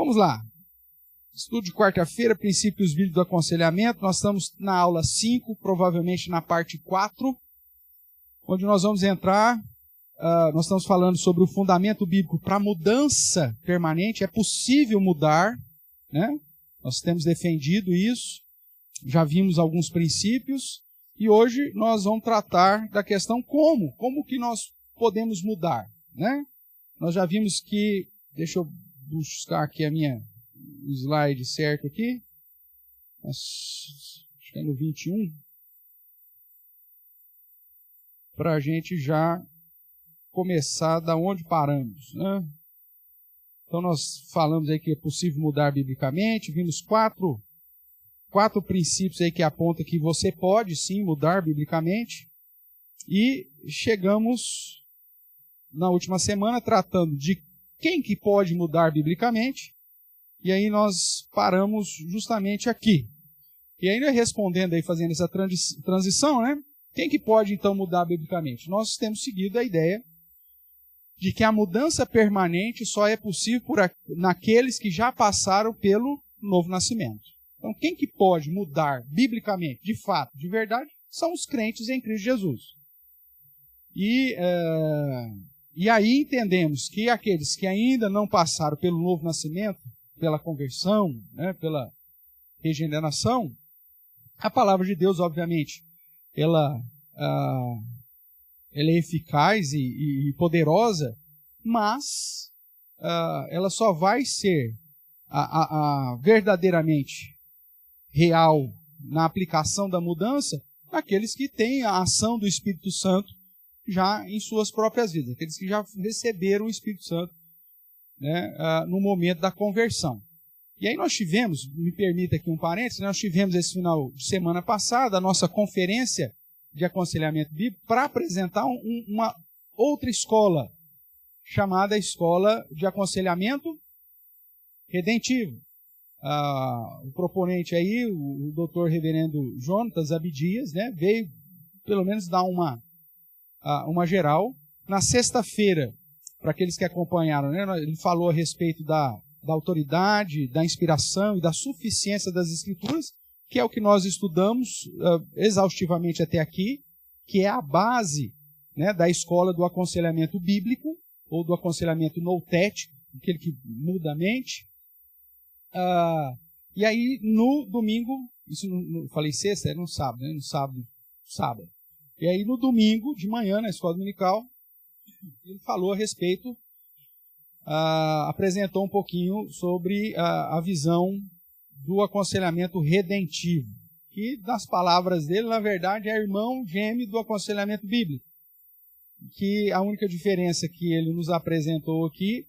Vamos lá. Estudo de quarta-feira, princípios bíblicos do aconselhamento. Nós estamos na aula 5, provavelmente na parte 4, onde nós vamos entrar. Nós estamos falando sobre o fundamento bíblico para mudança permanente. É possível mudar, né? Nós temos defendido isso. Já vimos alguns princípios. E hoje nós vamos tratar da questão como que nós podemos mudar, né? Nós já vimos que, deixa eu buscar aqui o slide certo aqui, acho que é no 21, para a gente já começar da onde paramos, né? Então nós falamos aí que é possível mudar biblicamente, vimos quatro princípios aí que apontam que você pode sim mudar biblicamente, e chegamos na última semana tratando de quem que pode mudar biblicamente, e aí nós paramos justamente aqui. E ainda respondendo aí, fazendo essa transição, né? Quem que pode então mudar biblicamente? Nós temos seguido a ideia de que a mudança permanente só é possível naqueles que já passaram pelo novo nascimento. Então, quem que pode mudar biblicamente, de fato, de verdade, são os crentes em Cristo Jesus. E aí entendemos que aqueles que ainda não passaram pelo novo nascimento, pela conversão, né, pela regeneração, a palavra de Deus, obviamente, ela é eficaz e poderosa, mas ela só vai ser verdadeiramente real na aplicação da mudança naqueles que têm a ação do Espírito Santo já em suas próprias vidas, aqueles que já receberam o Espírito Santo, né, no momento da conversão. E aí nós tivemos, me permita aqui um parênteses, nós tivemos esse final de semana passada a nossa conferência de aconselhamento bíblico para apresentar uma outra escola, chamada Escola de Aconselhamento Redentivo. O proponente aí, o doutor reverendo Jonatas Abdias, né, veio pelo menos dar uma geral. Na sexta-feira, para aqueles que acompanharam, né, ele falou a respeito da autoridade, da inspiração e da suficiência das Escrituras, que é o que nós estudamos exaustivamente até aqui, que é a base, né, da escola do aconselhamento bíblico, ou do aconselhamento noutético, aquele que muda a mente. E aí, no domingo, isso não falei sexta, era no sábado, né, no sábado. E aí, no domingo, de manhã, na escola dominical, ele falou a respeito, apresentou um pouquinho sobre a visão do aconselhamento redentivo, que, nas palavras dele, na verdade, é irmão gêmeo do aconselhamento bíblico. Que a única diferença que ele nos apresentou aqui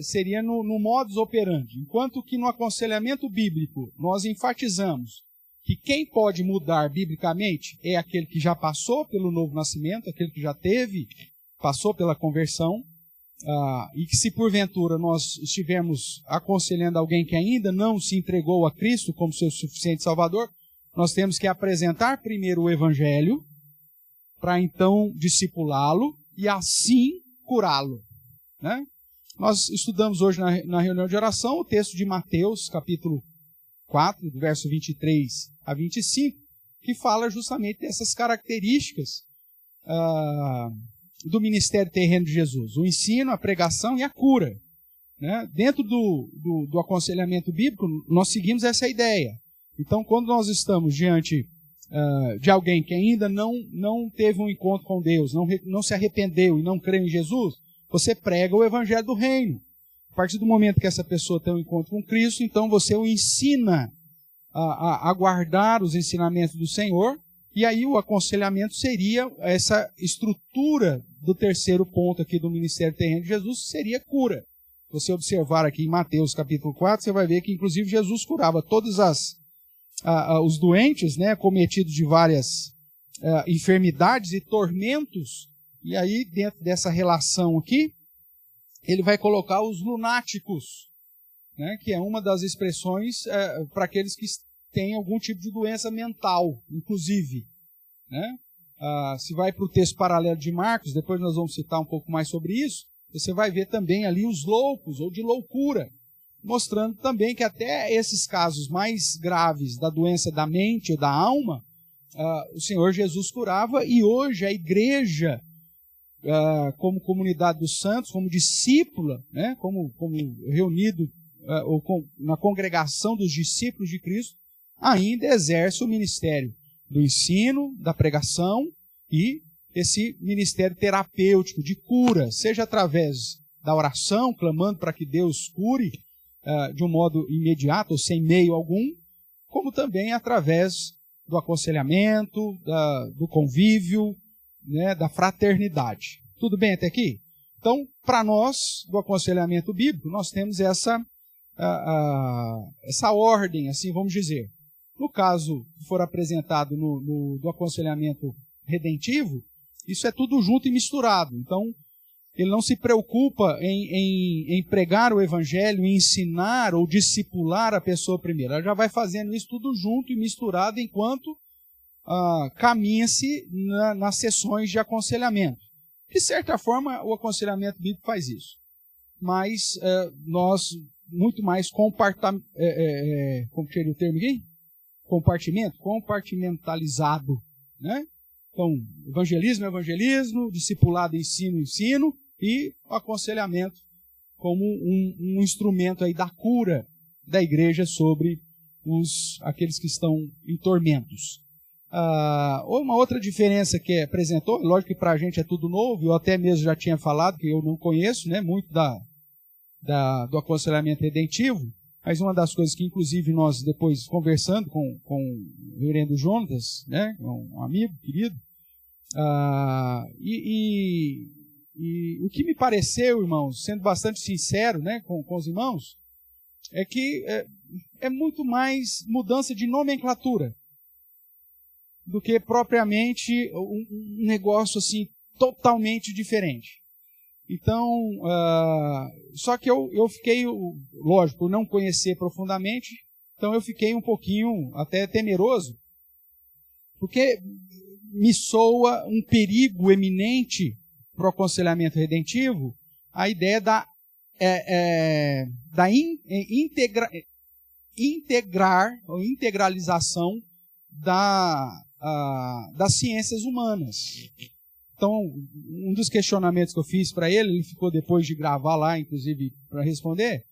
seria no modus operandi. Enquanto que no aconselhamento bíblico nós enfatizamos que quem pode mudar biblicamente é aquele que já passou pelo novo nascimento, aquele que já passou pela conversão, e que se porventura nós estivermos aconselhando alguém que ainda não se entregou a Cristo como seu suficiente Salvador, nós temos que apresentar primeiro o Evangelho, para então discipulá-lo e assim curá-lo, né? Nós estudamos hoje na reunião de oração o texto de Mateus, capítulo 4, do verso 23 a 25, que fala justamente dessas características do ministério terreno de Jesus, o ensino, a pregação e a cura, né? Dentro do aconselhamento bíblico, nós seguimos essa ideia. Então, quando nós estamos diante de alguém que ainda não teve um encontro com Deus, não se arrependeu e não crê em Jesus, você prega o evangelho do reino. A partir do momento que essa pessoa tem um encontro com Cristo, então você o ensina a guardar os ensinamentos do Senhor, e aí o aconselhamento seria essa estrutura do terceiro ponto aqui do ministério terreno de Jesus, seria cura. Se você observar aqui em Mateus capítulo 4, você vai ver que inclusive Jesus curava todos os doentes, né, cometidos de várias enfermidades e tormentos. E aí, dentro dessa relação aqui, ele vai colocar os lunáticos, né, que é uma das expressões para aqueles que têm algum tipo de doença mental, inclusive, né? Se vai para o texto paralelo de Marcos, depois nós vamos citar um pouco mais sobre isso, você vai ver também ali os loucos, ou de loucura. mostrando também que até esses casos mais graves da doença da mente ou da alma, o Senhor Jesus curava, e hoje a igreja, como comunidade dos santos, como discípula, né, como reunido na congregação dos discípulos de Cristo, ainda exerce o ministério do ensino, da pregação e esse ministério terapêutico de cura, seja através da oração, clamando para que Deus cure de um modo imediato ou sem meio algum, como também através do aconselhamento, do convívio, né, da fraternidade. Tudo bem até aqui? Então, para nós, do aconselhamento bíblico, nós temos essa ordem, assim vamos dizer. No caso que for apresentado do aconselhamento redentivo, isso é tudo junto e misturado. Então, ele não se preocupa em pregar o evangelho, em ensinar ou discipular a pessoa primeiro. Ela já vai fazendo isso tudo junto e misturado enquanto caminha-se nas sessões de aconselhamento. De certa forma, o aconselhamento bíblico faz isso. Mas nós, muito mais como seria o termo aqui? Compartimentalizado, né? Então, evangelismo, discipulado, ensino, e o aconselhamento como um instrumento aí da cura da igreja sobre aqueles que estão em tormentos. Uma outra diferença que apresentou, lógico que para a gente é tudo novo, eu até mesmo já tinha falado que eu não conheço, né, muito do aconselhamento redentivo, mas uma das coisas que, inclusive, nós depois conversando com o reverendo Jonas, né, um amigo querido, e o que me pareceu, irmãos, sendo bastante sincero, né, com os irmãos, é que é muito mais mudança de nomenclatura do que propriamente um negócio assim totalmente diferente. Então, só que eu fiquei, lógico, por não conhecer profundamente, então eu fiquei um pouquinho até temeroso, porque me soa um perigo eminente para o aconselhamento redentivo a ideia da integralização das ciências humanas. Então, um dos questionamentos que eu fiz para ele ficou depois de gravar lá, inclusive, para responder,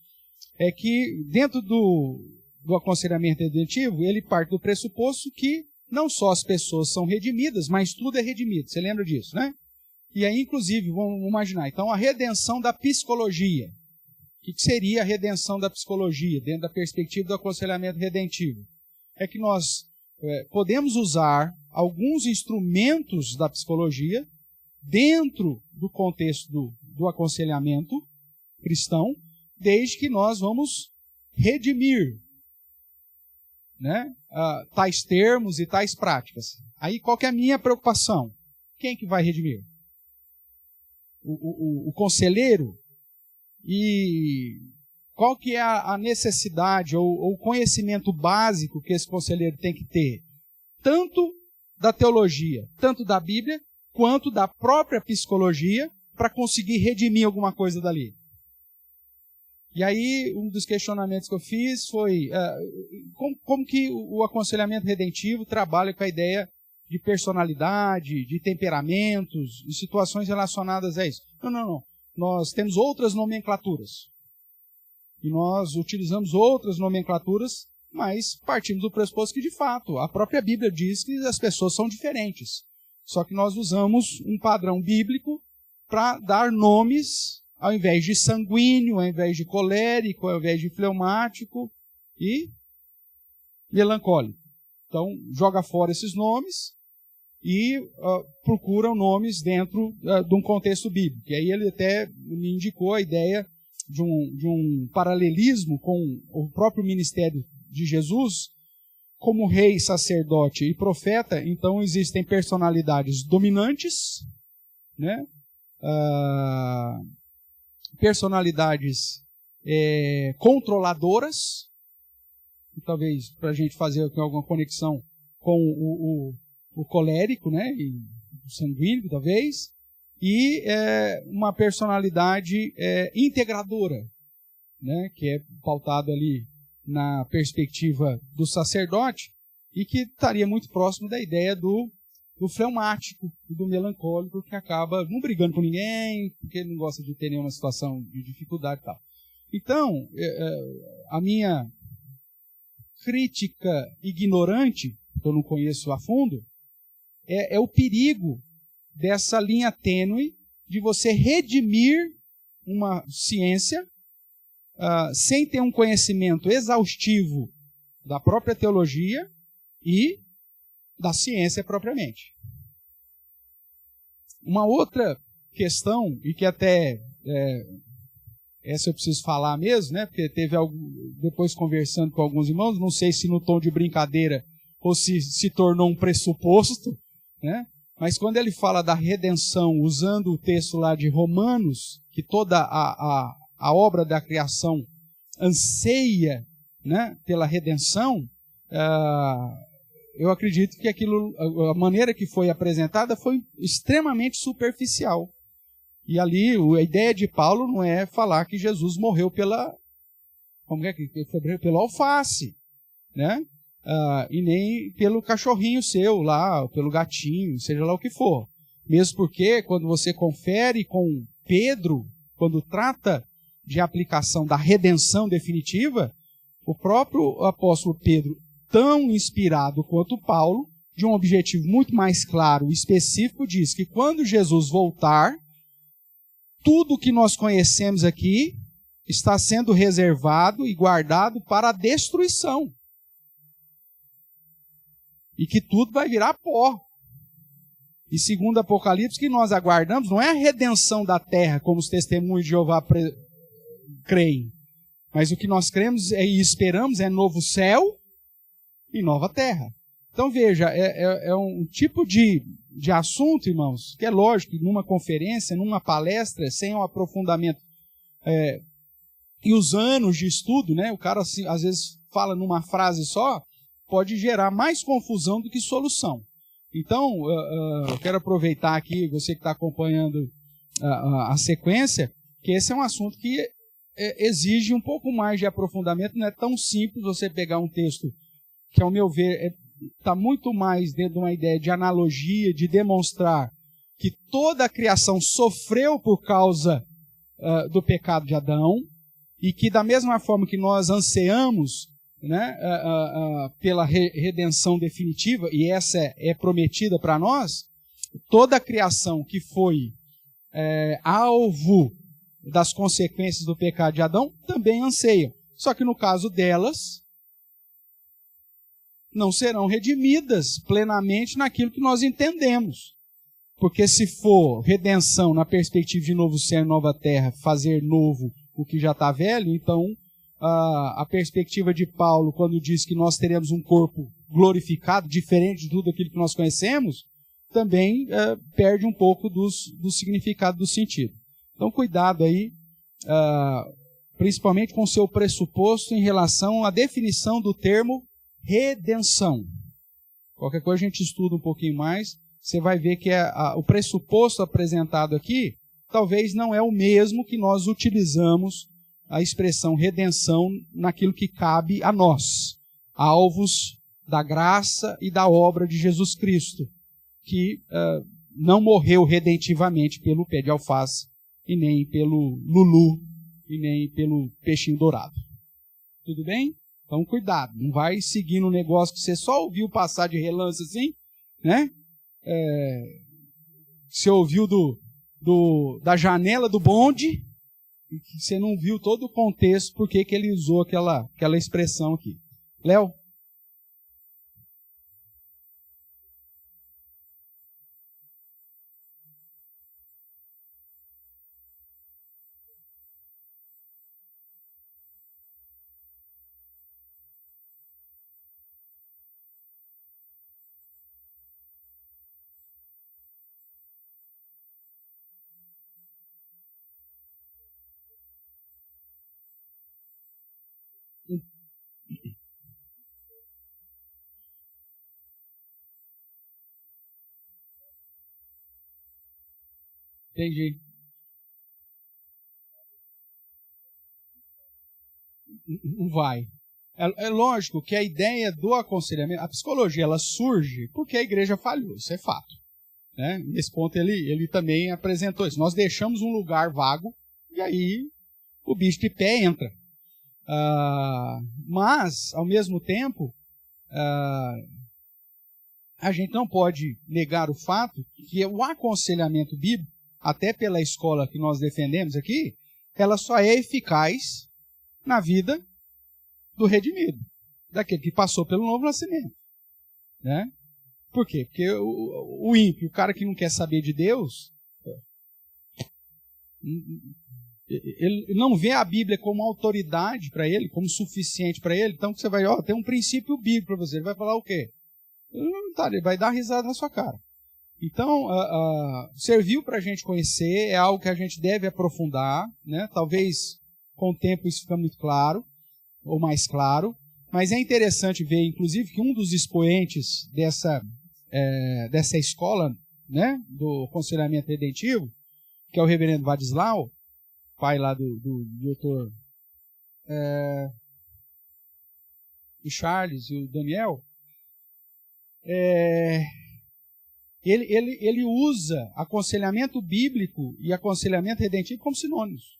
é que dentro do aconselhamento redentivo, ele parte do pressuposto que não só as pessoas são redimidas, mas tudo é redimido. Você lembra disso, né? E aí, inclusive, vamos imaginar, então, a redenção da psicologia. O que seria a redenção da psicologia, dentro da perspectiva do aconselhamento redentivo? É que nós podemos usar alguns instrumentos da psicologia dentro do contexto do aconselhamento cristão, desde que nós vamos redimir, né, tais termos e tais práticas. Aí qual que é a minha preocupação? Quem que vai redimir? O conselheiro? E qual que é a necessidade ou o conhecimento básico que esse conselheiro tem que ter? Tanto da teologia, tanto da Bíblia, quanto da própria psicologia, para conseguir redimir alguma coisa dali. E aí, um dos questionamentos que eu fiz foi como que o aconselhamento redentivo trabalha com a ideia de personalidade, de temperamentos, e situações relacionadas a isso. Não. Nós temos outras nomenclaturas. E nós utilizamos outras nomenclaturas, mas partimos do pressuposto que, de fato, a própria Bíblia diz que as pessoas são diferentes. Só que nós usamos um padrão bíblico para dar nomes, ao invés de sanguíneo, ao invés de colérico, ao invés de fleumático e melancólico. Então, joga fora esses nomes e procuram nomes dentro de um contexto bíblico. E aí ele até me indicou a ideia de um paralelismo com o próprio ministério de Jesus. Como rei, sacerdote e profeta, então existem personalidades dominantes, né? Personalidades controladoras, e talvez para a gente fazer aqui alguma conexão com o colérico, né? E o sanguíneo, talvez, e uma personalidade integradora, né, que é pautado ali na perspectiva do sacerdote, e que estaria muito próximo da ideia do fleumático e do melancólico, que acaba não brigando com ninguém, porque não gosta de ter nenhuma situação de dificuldade e tal. Então, a minha crítica ignorante, que eu não conheço a fundo, é o perigo dessa linha tênue de você redimir uma ciência sem ter um conhecimento exaustivo da própria teologia e da ciência propriamente. Uma outra questão, e que até essa eu preciso falar mesmo, né, porque teve depois conversando com alguns irmãos, não sei se no tom de brincadeira ou se tornou um pressuposto, né, mas quando ele fala da redenção, usando o texto lá de Romanos, que toda a obra da criação anseia, né, pela redenção, eu acredito que a maneira que foi apresentada foi extremamente superficial. E ali, a ideia de Paulo não é falar que Jesus morreu pela alface, né? E nem pelo cachorrinho seu lá, pelo gatinho, seja lá o que for. Mesmo porque, quando você confere com Pedro, quando trata de aplicação da redenção definitiva, o próprio apóstolo Pedro, tão inspirado quanto Paulo, de um objetivo muito mais claro e específico, diz que quando Jesus voltar, tudo que nós conhecemos aqui está sendo reservado e guardado para a destruição. E que tudo vai virar pó. E segundo Apocalipse, que nós aguardamos não é a redenção da terra, como os testemunhos de Jeová creem. Mas o que nós cremos e esperamos é novo céu e nova terra. Então veja, é um tipo de assunto, irmãos, que é lógico que numa conferência, numa palestra, sem um aprofundamento e os anos de estudo, né, o cara assim, às vezes fala numa frase só, pode gerar mais confusão do que solução. Então, eu quero aproveitar aqui, você que está acompanhando a sequência, que esse é um assunto que exige um pouco mais de aprofundamento, não é tão simples você pegar um texto que, ao meu ver, está muito mais dentro de uma ideia de analogia, de demonstrar que toda a criação sofreu por causa do pecado de Adão, e que da mesma forma que nós anseamos, né, pela redenção definitiva, e essa é prometida para nós, toda a criação que foi alvo das consequências do pecado de Adão também anseia. Só que no caso delas, não serão redimidas plenamente naquilo que nós entendemos. Porque se for redenção na perspectiva de novo céu e nova terra, fazer novo o que já está velho, então a perspectiva de Paulo, quando diz que nós teremos um corpo glorificado, diferente de tudo aquilo que nós conhecemos, também perde um pouco do significado, do sentido. Então cuidado aí, principalmente com o seu pressuposto em relação à definição do termo redenção. Qualquer coisa a gente estuda um pouquinho mais, você vai ver que o pressuposto apresentado aqui talvez não é o mesmo que nós utilizamos a expressão redenção naquilo que cabe a nós, alvos da graça e da obra de Jesus Cristo, que não morreu redentivamente pelo pé de alface, e nem pelo lulu, e nem pelo peixinho dourado. Tudo bem? Então, cuidado, não vai seguindo um negócio que você só ouviu passar de relance assim, né? Você ouviu da janela do bonde, e que você não viu todo o contexto, porque que ele usou aquela expressão aqui. Léo? Entendi. Não vai. É lógico que a ideia do aconselhamento, a psicologia, ela surge porque a igreja falhou, isso é fato. Né? Nesse ponto ele também apresentou isso. Nós deixamos um lugar vago e aí o bicho de pé entra. Mas, ao mesmo tempo, a gente não pode negar o fato que o aconselhamento bíblico, até pela escola que nós defendemos aqui, ela só é eficaz na vida do redimido, daquele que passou pelo novo nascimento. Né? Por quê? Porque o ímpio, o cara que não quer saber de Deus, ele não vê a Bíblia como autoridade para ele, como suficiente para ele. Então você vai, tem um princípio bíblico para você. Ele vai falar o quê? Ele vai dar risada na sua cara. Então, serviu para a gente conhecer, é algo que a gente deve aprofundar, né? Talvez com o tempo isso fica muito claro, ou mais claro, mas é interessante ver, inclusive, que um dos expoentes dessa escola, né, do aconselhamento redentivo, que é o reverendo Vadislau, pai lá do doutor o Charles e o Daniel, ele usa aconselhamento bíblico e aconselhamento redentivo como sinônimos.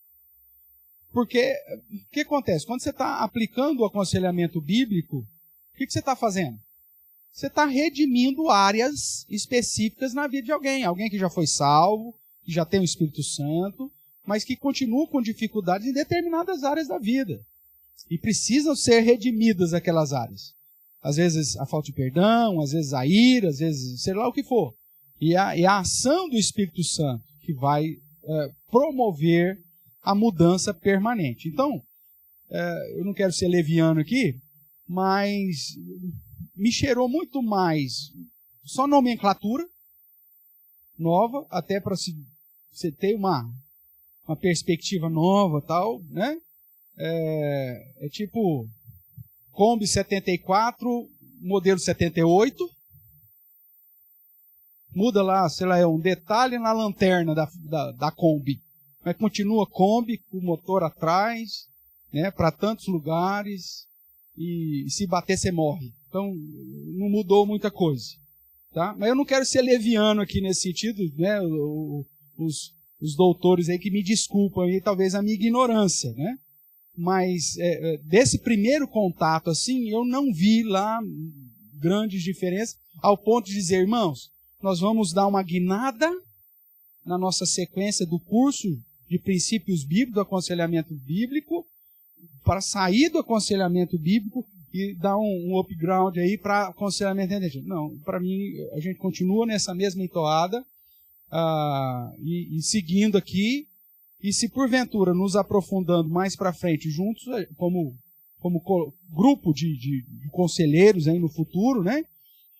Porque o que acontece? Quando você está aplicando o aconselhamento bíblico, o que você está fazendo? Você está redimindo áreas específicas na vida de alguém. Alguém que já foi salvo, que já tem o Espírito Santo, mas que continua com dificuldades em determinadas áreas da vida. E precisam ser redimidas aquelas áreas. Às vezes a falta de perdão, às vezes a ira, às vezes sei lá o que for. E a ação do Espírito Santo que vai promover a mudança permanente. Então, eu não quero ser leviano aqui, mas me cheirou muito mais só nomenclatura nova, até para você ter uma perspectiva nova, tal, né? É tipo Kombi 74, modelo 78. Muda lá, sei lá, um detalhe na lanterna da Kombi. Mas continua Kombi, com o motor atrás, né, para tantos lugares, e se bater você morre. Então, não mudou muita coisa. Tá? Mas eu não quero ser leviano aqui nesse sentido, né, os doutores aí que me desculpam aí, talvez a minha ignorância, né? Mas desse primeiro contato, assim, eu não vi lá grandes diferenças, ao ponto de dizer, irmãos, nós vamos dar uma guinada na nossa sequência do curso de princípios bíblicos, do aconselhamento bíblico, para sair do aconselhamento bíblico e dar um upgrade aí para aconselhamento redentivo. Não, para mim, a gente continua nessa mesma entoada e seguindo aqui, e se porventura nos aprofundando mais para frente juntos, como grupo de conselheiros aí no futuro, né?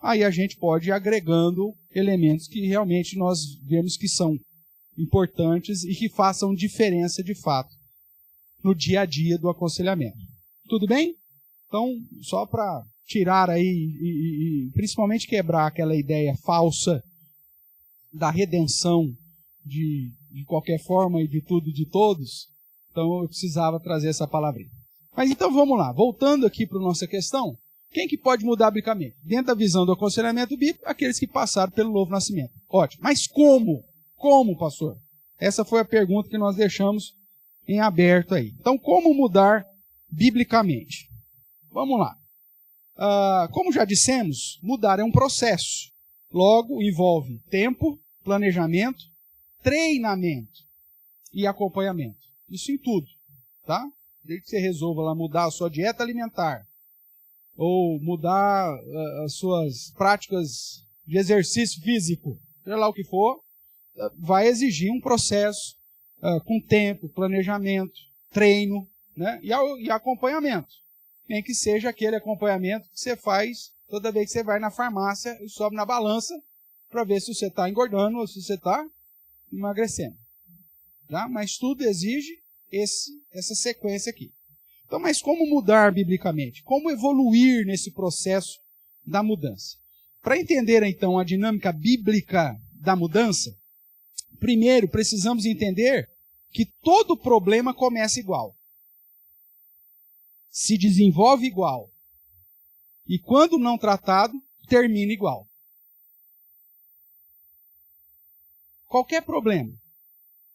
Aí a gente pode ir agregando elementos que realmente nós vemos que são importantes e que façam diferença de fato no dia a dia do aconselhamento. Tudo bem? Então, só para tirar aí e principalmente quebrar aquela ideia falsa da redenção de qualquer forma e de tudo e de todos, então eu precisava trazer essa palavrinha. Mas então vamos lá, voltando aqui para a nossa questão, quem que pode mudar biblicamente? Dentro da visão do aconselhamento bíblico, aqueles que passaram pelo novo nascimento. Ótimo, mas como? Como, pastor? Essa foi a pergunta que nós deixamos em aberto aí. Então, como mudar biblicamente? Vamos lá. Como já dissemos, mudar é um processo. Logo, envolve tempo, planejamento, treinamento e acompanhamento. Isso em tudo, tá? Desde que você resolva lá mudar a sua dieta alimentar, ou mudar as suas práticas de exercício físico, seja lá o que for, vai exigir um processo com tempo, planejamento, treino, né? e acompanhamento. Nem que seja aquele acompanhamento que você faz toda vez que você vai na farmácia e sobe na balança para ver se você está engordando ou se você está emagrecendo. Tá? Mas tudo exige essa sequência aqui. Então, mas como mudar biblicamente? Como evoluir nesse processo da mudança? Para entender, então, a dinâmica bíblica da mudança, primeiro precisamos entender que todo problema começa igual. se desenvolve igual. E quando não tratado, termina igual. Qualquer problema,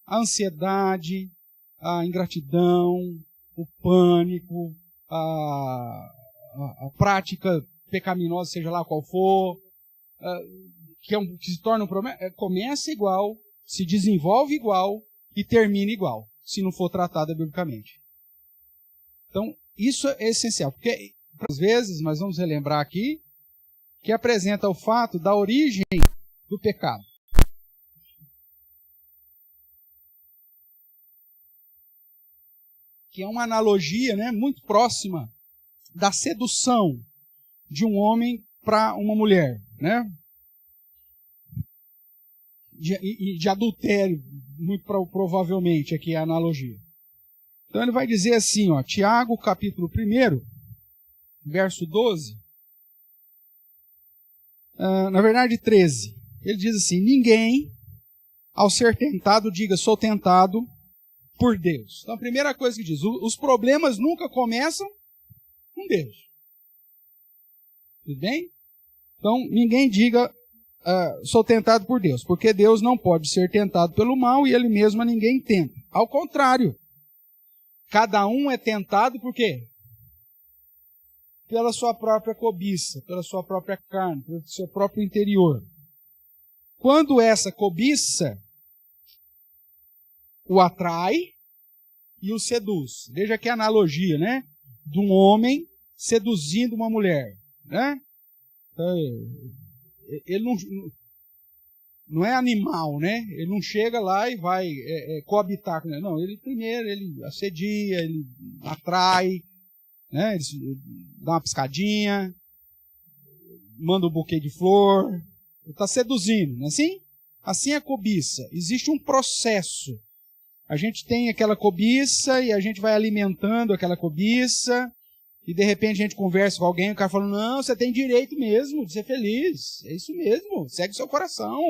a ansiedade, a ingratidão, o pânico, a prática pecaminosa, seja lá qual for, que se torna um problema, começa igual, se desenvolve igual e termina igual, se não for tratada biblicamente. Então, isso é essencial, porque às vezes nós vamos relembrar aqui que apresenta o fato da origem do pecado. Que é uma analogia, né, muito próxima da sedução de um homem para uma mulher, né? De adultério, muito provavelmente, aqui é a analogia. Então ele vai dizer assim, ó, Tiago, capítulo 1, verso 12, na verdade 13, ele diz assim, ninguém, ao ser tentado, diga, sou tentado por Deus. Então a primeira coisa que diz, os problemas nunca começam com Deus. Tudo bem? Então ninguém diga, sou tentado por Deus, porque Deus não pode ser tentado pelo mal e Ele mesmo a ninguém tenta. Ao contrário, cada um é tentado por quê? Pela sua própria cobiça, pela sua própria carne, pelo seu próprio interior. Quando essa cobiça o atrai e o seduz. Veja que analogia, né? De um homem seduzindo uma mulher, né? Ele não é animal, né? Ele não chega lá e vai coabitar com ela. Não, ele primeiro ele assedia, ele atrai, né? Ele dá uma piscadinha, manda um buquê de flor, ele está seduzindo, não é assim? Assim é a cobiça. Existe um processo. A gente tem aquela cobiça e a gente vai alimentando aquela cobiça e de repente a gente conversa com alguém e o cara fala, não, você tem direito mesmo de ser feliz. É isso mesmo, segue o seu coração.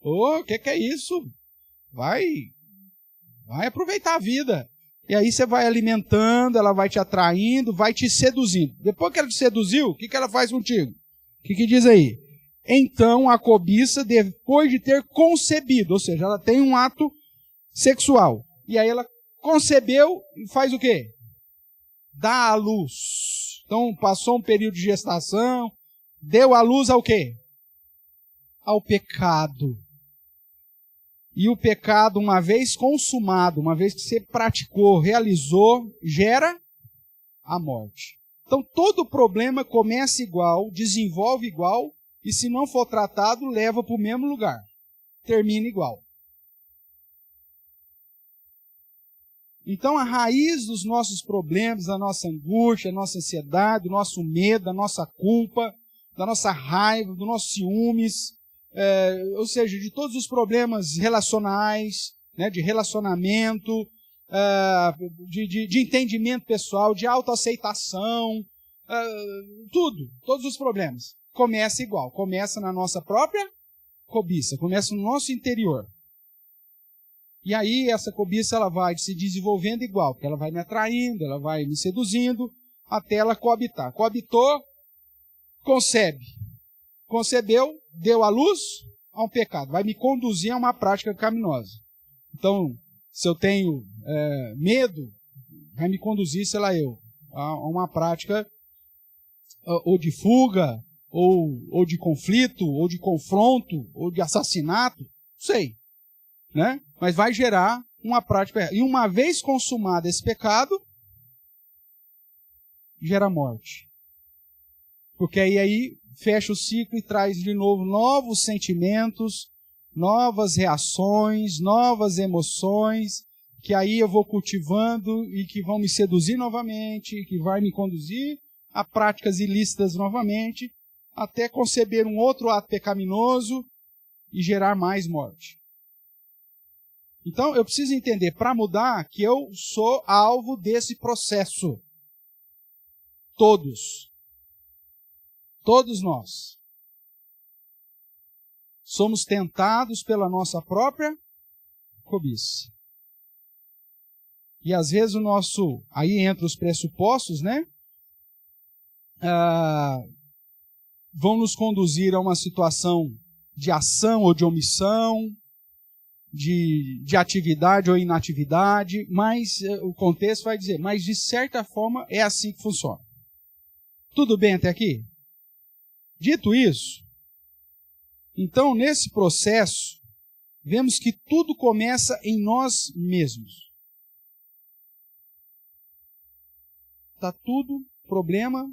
O que é isso? Vai aproveitar a vida. E aí você vai alimentando, ela vai te atraindo, vai te seduzindo. Depois que ela te seduziu, o que ela faz contigo? O que diz aí? Então a cobiça, depois de ter concebido, ou seja, ela tem um ato sexual. E aí ela concebeu e faz o quê? Dá à luz. Então passou um período de gestação, deu à luz ao quê? Ao pecado. E o pecado, uma vez consumado, uma vez que você praticou, realizou, gera a morte. Então todo problema começa igual, desenvolve igual, e se não for tratado, leva para o mesmo lugar. Termina igual. Então a raiz dos nossos problemas, da nossa angústia, da nossa ansiedade, do nosso medo, da nossa culpa, da nossa raiva, do nosso ciúmes, ou seja, de todos os problemas relacionais, né, de relacionamento, de entendimento pessoal, de autoaceitação, todos os problemas. Começa igual, começa na nossa própria cobiça, começa no nosso interior. E aí essa cobiça ela vai se desenvolvendo igual, porque ela vai me atraindo, ela vai me seduzindo, até ela coabitar. Coabitou, concebe. Concebeu, deu à luz a um pecado. Vai me conduzir a uma prática pecaminosa. Então, se eu tenho medo, vai me conduzir, sei lá a uma prática ou de fuga, ou de conflito, ou de confronto, ou de assassinato, não sei. Né? Mas vai gerar uma prática. E uma vez consumado esse pecado, gera morte. Porque aí fecha o ciclo e traz de novo novos sentimentos, novas reações, novas emoções, que aí eu vou cultivando e que vão me seduzir novamente, que vai me conduzir a práticas ilícitas novamente, até conceber um outro ato pecaminoso e gerar mais morte. Então, eu preciso entender, para mudar, que eu sou alvo desse processo. Todos. Todos nós. Somos tentados pela nossa própria cobiça. E às vezes aí entra os pressupostos, né? Vão nos conduzir a uma situação de ação ou de omissão, de atividade ou inatividade, mas o contexto vai dizer, mas de certa forma é assim que funciona. Tudo bem até aqui? Dito isso, então nesse processo, vemos que tudo começa em nós mesmos. Está tudo problema,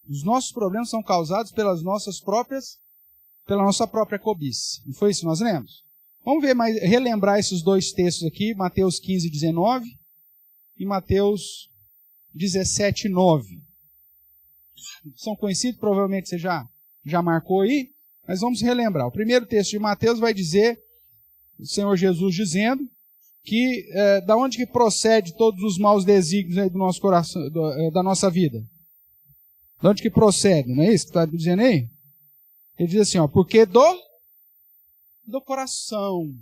os nossos problemas são causados pela nossa própria cobiça. Não foi isso que nós lemos? Vamos relembrar esses dois textos aqui, Mateus 15, 19 e Mateus 17, 9. São conhecidos, provavelmente você já marcou aí, mas vamos relembrar. O primeiro texto de Mateus vai dizer, o Senhor Jesus dizendo, que da onde que procede todos os maus desígnios aí do nosso coração, da nossa vida? De onde que procede, não é isso que está dizendo aí? Ele diz assim, porque do coração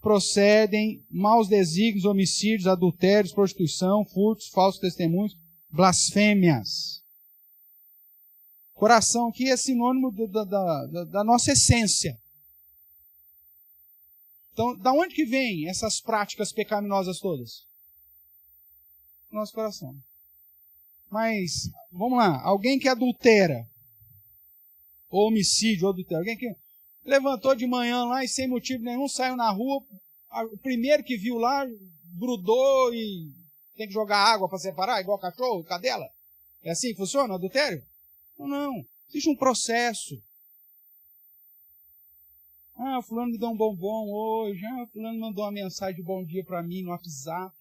procedem maus desígnios, homicídios, adultérios, prostituição, furtos, falsos testemunhos, blasfêmias. Coração aqui é sinônimo da nossa essência. Então, da onde que vêm essas práticas pecaminosas todas? Nosso coração. Mas, vamos lá, alguém que adultera, ou homicídio, ou adultério, alguém que levantou de manhã lá e sem motivo nenhum saiu na rua, o primeiro que viu lá grudou e tem que jogar água para separar, igual cachorro, cadela? É assim que funciona o adultério? Não, existe um processo. O fulano me deu um bombom hoje, o fulano mandou uma mensagem de bom dia para mim no WhatsApp,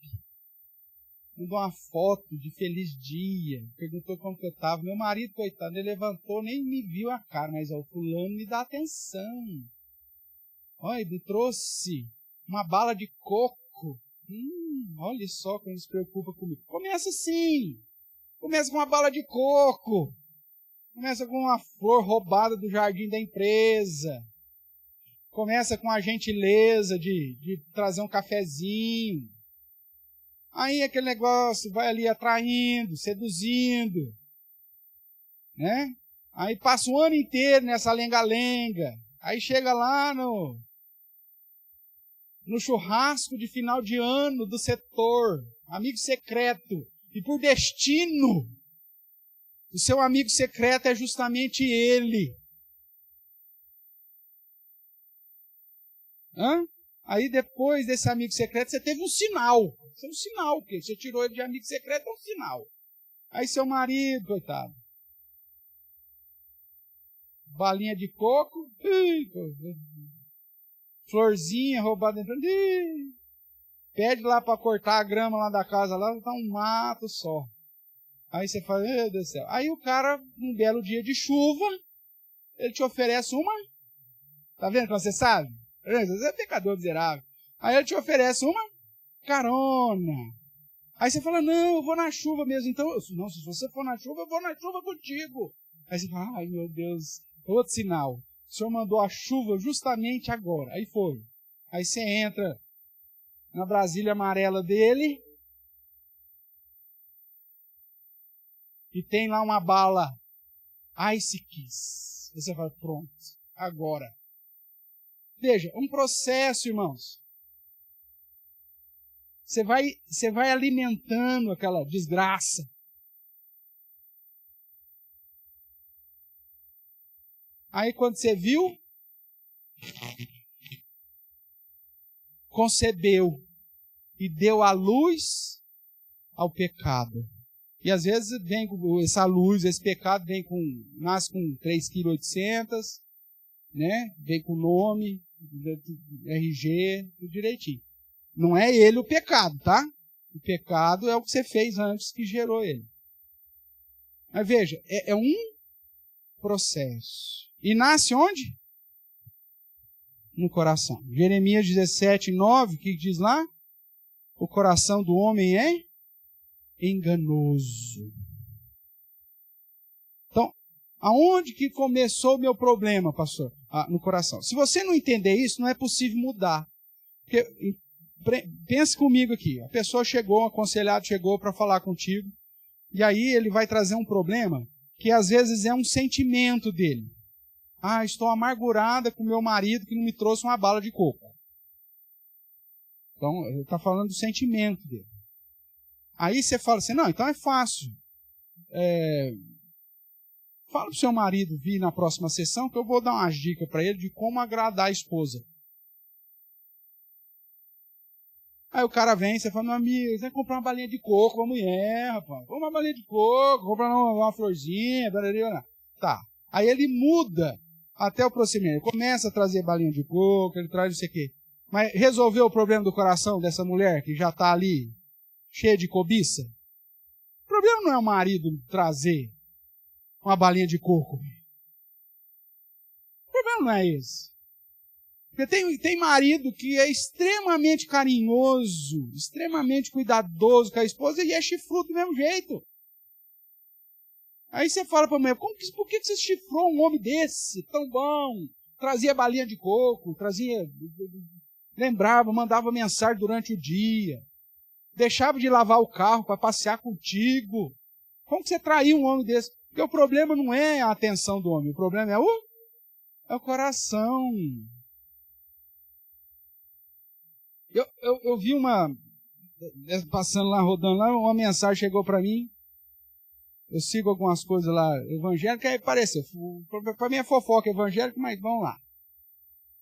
mandou uma foto de feliz dia, perguntou como que eu estava. Meu marido, coitado, ele levantou, nem me viu a cara, mas o fulano me dá atenção. Olha, me trouxe uma bala de coco. Olha só como ele se preocupa comigo. Começa assim, começa com uma bala de coco, começa com uma flor roubada do jardim da empresa, começa com a gentileza de trazer um cafezinho. Aí aquele negócio vai ali atraindo, seduzindo, né? Aí passa o ano inteiro nessa lenga-lenga. Aí chega lá no churrasco de final de ano do setor, amigo secreto. E por destino, o seu amigo secreto é justamente ele. Aí depois desse amigo secreto, você teve um sinal. Isso é um sinal, porque você tirou ele de amigo secreto, é um sinal. Aí seu marido, coitado. Balinha de coco. Florzinha roubada dentro. Pede lá para cortar a grama lá da casa, lá tá um mato só. Aí você fala, meu Deus do céu. Aí o cara, num belo dia de chuva, ele te oferece uma. Tá vendo como você sabe? Você é pecador miserável. Aí ele te oferece uma carona. Aí você fala, não, eu vou na chuva mesmo. Então, não, se você for na chuva, eu vou na chuva contigo. Aí você fala, ai meu Deus, outro sinal. O Senhor mandou a chuva justamente agora. Aí foi. Aí você entra na Brasília amarela dele e tem lá uma bala Ice Kiss. Aí você fala, pronto, agora. Veja, um processo, irmãos. Você vai alimentando aquela desgraça. Aí quando você viu, concebeu e deu a luz ao pecado. E às vezes vem com essa luz, esse pecado nasce com 3,8 kg, né? Vem com nome, RG, tudo direitinho. Não é ele o pecado, tá? O pecado é o que você fez antes que gerou ele. Mas veja, é um processo. E nasce onde? No coração. Jeremias 17, 9, o que diz lá? O coração do homem é enganoso. Então, aonde que começou o meu problema, pastor? No coração. Se você não entender isso, não é possível mudar. Porque pense comigo aqui. A pessoa chegou, o aconselhado chegou para falar contigo, e aí ele vai trazer um problema que às vezes é um sentimento dele. Ah, estou amargurada com meu marido que não me trouxe uma bala de coco. Então, ele está falando do sentimento dele. Aí você fala assim, não, então é fácil. Fala para o seu marido vir na próxima sessão que eu vou dar umas dicas para ele de como agradar a esposa. Aí o cara vem, você fala, meu amigo, você vai comprar uma balinha de coco pra mulher, rapaz. Compra uma balinha de coco, compra uma florzinha, tá. Aí ele muda até o procedimento. Ele começa a trazer balinha de coco, ele traz não sei o quê. Mas resolveu o problema do coração dessa mulher que já está ali, cheia de cobiça? O problema não é o marido trazer uma balinha de coco. O problema não é esse. Porque tem marido que é extremamente carinhoso, extremamente cuidadoso com a esposa e é chifrudo do mesmo jeito. Aí você fala para a mulher, por que você chifrou um homem desse, tão bom? Trazia balinha de coco, lembrava, mandava mensagem durante o dia, deixava de lavar o carro para passear contigo. Como que você traiu um homem desse? Porque o problema não é a atenção do homem, o problema é o coração. Eu vi passando lá, rodando lá, uma mensagem chegou para mim. Eu sigo algumas coisas lá evangélicas, aí apareceu. Para mim é fofoca evangélica, mas vamos lá.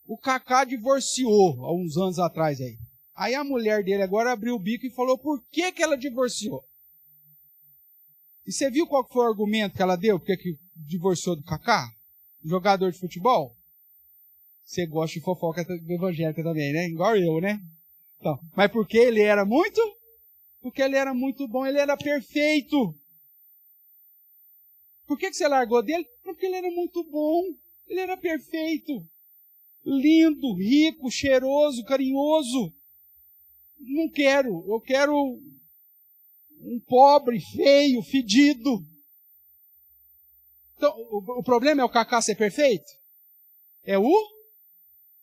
O Kaká divorciou há uns anos atrás aí. Aí a mulher dele agora abriu o bico e falou por que ela divorciou. E você viu qual foi o argumento que ela deu? Porque que divorciou do Kaká? Jogador de futebol? Você gosta de fofoca evangélica também, né? Igual eu, né? Então, mas porque ele era muito? Porque ele era muito bom, ele era perfeito. Por que você largou dele? Porque ele era muito bom, ele era perfeito. Lindo, rico, cheiroso, carinhoso. Não quero, eu quero um pobre, feio, fedido. Então, o problema é o Kaká ser perfeito? É o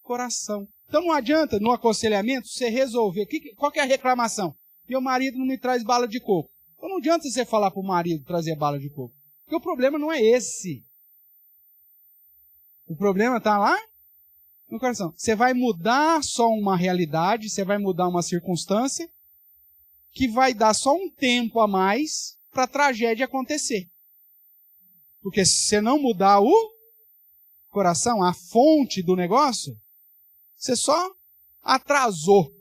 coração. Então não adianta, no aconselhamento, você resolver. Qual que é a reclamação? Meu marido não me traz bala de coco. Então não adianta você falar para o marido trazer bala de coco. Porque o problema não é esse. O problema está lá no coração. Você vai mudar só uma realidade, você vai mudar uma circunstância, que vai dar só um tempo a mais para a tragédia acontecer. Porque se você não mudar o coração, a fonte do negócio, você só atrasou.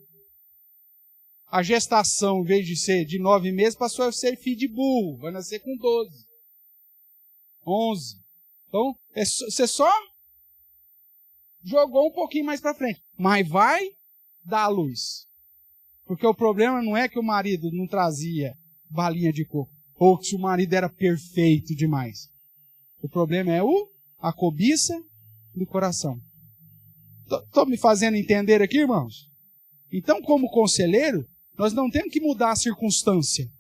A gestação, em vez de ser de 9 meses, passou a ser filho de burro. Vai nascer com 12. 11. Então, você só jogou um pouquinho mais para frente. Mas vai dar a luz. Porque o problema não é que o marido não trazia balinha de coco. Ou que o marido era perfeito demais. O problema é a cobiça do coração. Estou me fazendo entender aqui, irmãos? Então, como conselheiro, nós não temos que mudar a circunstância.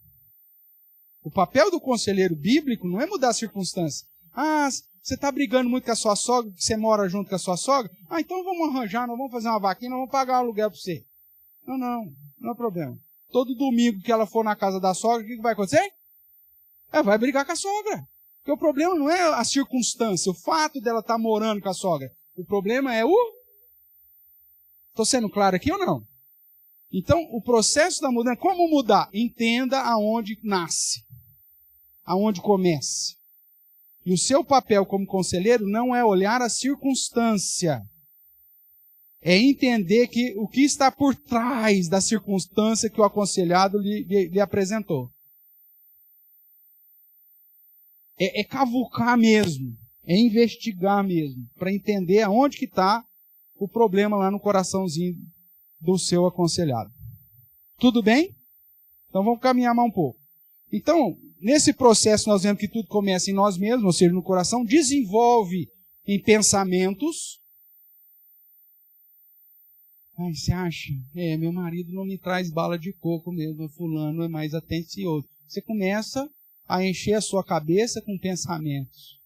O papel do conselheiro bíblico não é mudar a circunstância. Ah, você está brigando muito com a sua sogra, que você mora junto com a sua sogra? Ah, então vamos arranjar, nós vamos fazer uma vaquinha, nós vamos pagar um aluguel para você. Não é problema. Todo domingo que ela for na casa da sogra, o que vai acontecer? Ela vai brigar com a sogra. Porque o problema não é a circunstância, o fato dela estar morando com a sogra. O problema é Estou sendo claro aqui ou não? Então, o processo da mudança, como mudar? Entenda aonde nasce, aonde começa. E o seu papel como conselheiro não é olhar a circunstância, é entender o que está por trás da circunstância que o aconselhado lhe apresentou. É cavucar mesmo, é investigar mesmo, para entender aonde que está o problema lá no coraçãozinho do seu aconselhado. Tudo bem? Então vamos caminhar mais um pouco. Então, nesse processo nós vemos que tudo começa em nós mesmos, ou seja, no coração, desenvolve em pensamentos. Ai, você acha? Meu marido não me traz bala de coco mesmo, fulano é mais atencioso. Você começa a encher a sua cabeça com pensamentos.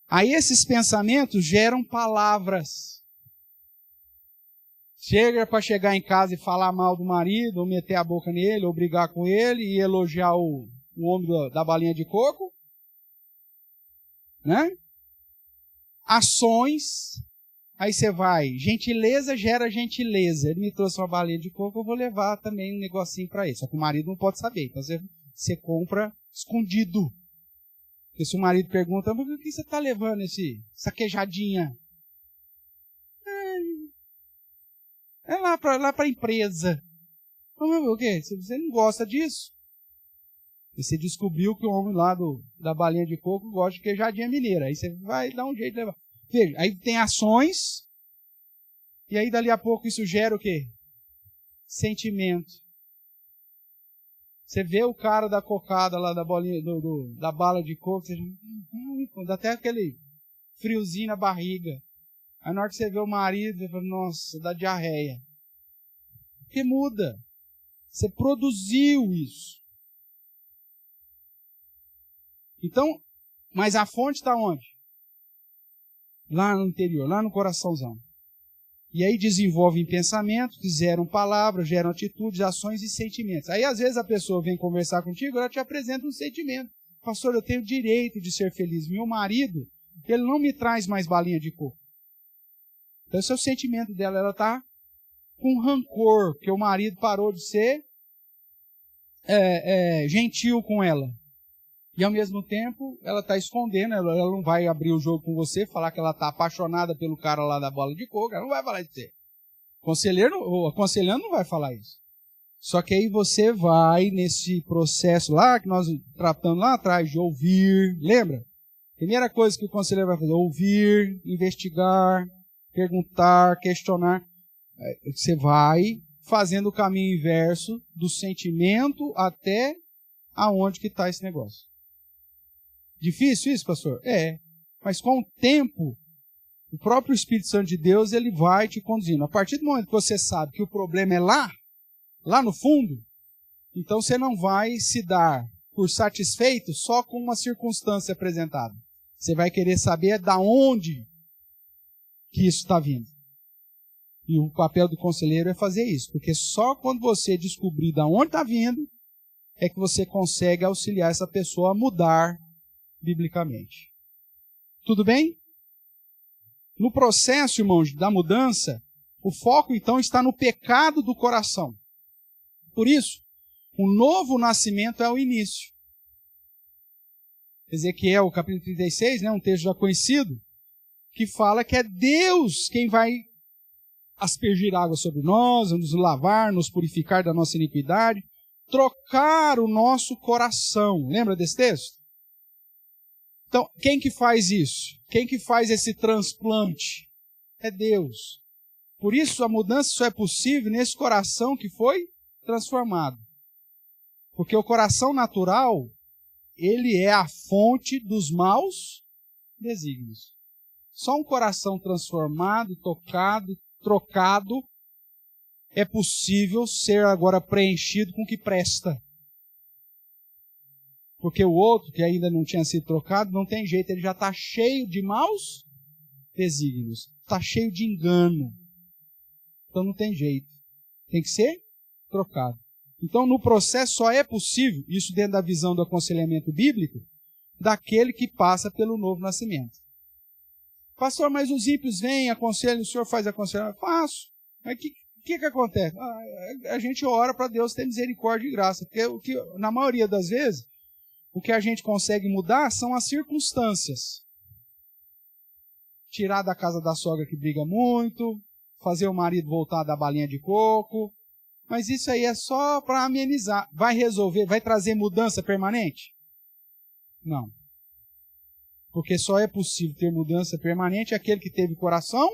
Aí esses pensamentos geram palavras. Chega para chegar em casa e falar mal do marido, ou meter a boca nele, ou brigar com ele, e elogiar o homem da balinha de coco. Né? Ações. Aí você vai, gentileza gera gentileza. Ele me trouxe uma balinha de coco, eu vou levar também um negocinho para ele. Só que o marido não pode saber. Então você compra escondido. Porque se o marido pergunta, mas por que você está levando essa queijadinha? É lá para a empresa. Mas o quê? Você não gosta disso? E você descobriu que o homem lá da balinha de coco gosta de queijadinha mineira. Aí você vai dar um jeito de levar. Veja, aí tem ações, e aí dali a pouco isso gera o quê? Sentimento. Você vê o cara da cocada lá, da bolinha, da bala de coco, você dá até aquele friozinho na barriga. Aí na hora que você vê o marido, você fala, nossa, dá diarreia. Porque muda. Você produziu isso. Então, mas a fonte está onde? Lá no interior, lá no coraçãozão. E aí desenvolvem pensamento, que geram palavras, geram atitudes, ações e sentimentos. Aí às vezes a pessoa vem conversar contigo, ela te apresenta um sentimento. Pastor, eu tenho o direito de ser feliz. Meu marido, ele não me traz mais balinha de coco. Então esse é o sentimento dela, ela está com rancor, porque o marido parou de ser gentil com ela. E ao mesmo tempo, ela está escondendo, ela não vai abrir o jogo com você, falar que ela está apaixonada pelo cara lá da bola de coco, ela não vai falar de você. O aconselhando não vai falar isso. Só que aí você vai nesse processo lá, que nós tratamos lá atrás, de ouvir, lembra? Primeira coisa que o conselheiro vai fazer, ouvir, investigar, perguntar, questionar. Você vai fazendo o caminho inverso do sentimento até aonde que está esse negócio. Difícil isso, pastor? É. Mas com o tempo, o próprio Espírito Santo de Deus, ele vai te conduzindo. A partir do momento que você sabe que o problema é lá no fundo, então você não vai se dar por satisfeito só com uma circunstância apresentada. Você vai querer saber da onde que isso está vindo. E o papel do conselheiro é fazer isso, porque só quando você descobrir da onde está vindo, é que você consegue auxiliar essa pessoa a mudar biblicamente. Tudo bem? No processo, irmãos, da mudança, o foco então está no pecado do coração. Por isso, o novo nascimento é o início. Ezequiel, capítulo 36, um texto já conhecido, que fala que é Deus quem vai aspergir água sobre nós, nos lavar, nos purificar da nossa iniquidade, trocar o nosso coração. Lembra desse texto? Então, quem que faz isso? Quem que faz esse transplante? É Deus. Por isso, a mudança só é possível nesse coração que foi transformado. Porque o coração natural, ele é a fonte dos maus desígnios. Só um coração transformado, tocado, trocado, é possível ser agora preenchido com o que presta. Porque o outro, que ainda não tinha sido trocado, não tem jeito, ele já está cheio de maus desígnios, está cheio de engano. Então não tem jeito, tem que ser trocado. Então no processo só é possível, isso dentro da visão do aconselhamento bíblico, daquele que passa pelo novo nascimento. Pastor, mas os ímpios vêm, aconselham, o senhor faz aconselhamento? Faço. Mas o que acontece? A gente ora para Deus ter misericórdia e graça, porque na maioria das vezes, o que a gente consegue mudar são as circunstâncias. Tirar da casa da sogra que briga muito, fazer o marido voltar da balinha de coco, mas isso aí é só para amenizar. Vai resolver, vai trazer mudança permanente? Não. Porque só é possível ter mudança permanente aquele que teve coração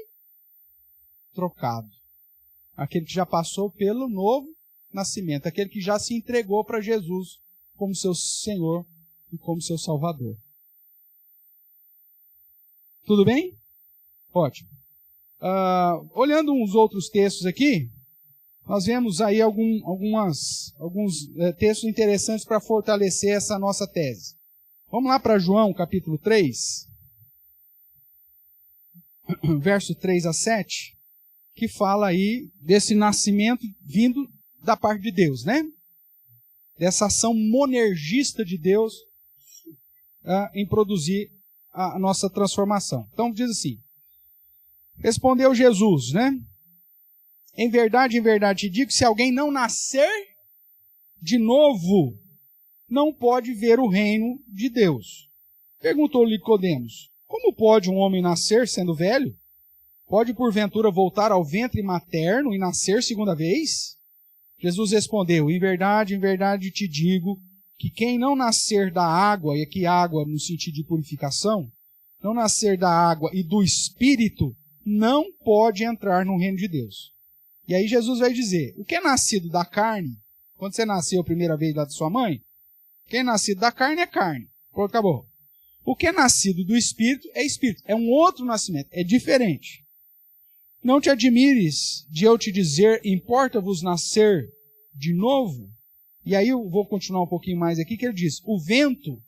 trocado. Aquele que já passou pelo novo nascimento. Aquele que já se entregou para Jesus como seu Senhor e como seu Salvador. Tudo bem? Ótimo. Olhando uns outros textos aqui, nós vemos aí alguns textos interessantes para fortalecer essa nossa tese. Vamos lá para João, capítulo 3, verso 3 a 7. que fala aí desse nascimento vindo da parte de Deus, né? Dessa ação monergista de Deus em produzir a nossa transformação. Então diz assim, respondeu Jesus, né? Em verdade te digo que se alguém não nascer de novo, não pode ver o reino de Deus. Perguntou-lhe Nicodemos, como pode um homem nascer sendo velho? Pode porventura voltar ao ventre materno e nascer segunda vez? Jesus respondeu, em verdade te digo que quem não nascer da água, e aqui água no sentido de purificação, não nascer da água e do Espírito, não pode entrar no reino de Deus. E aí Jesus vai dizer, o que é nascido da carne, quando você nasceu a primeira vez lá da sua mãe, quem é nascido da carne é carne. Pô, acabou. O que é nascido do Espírito, é um outro nascimento, é diferente. Não te admires de eu te dizer, importa-vos nascer de novo? E aí eu vou continuar um pouquinho mais aqui, que ele diz, o vento,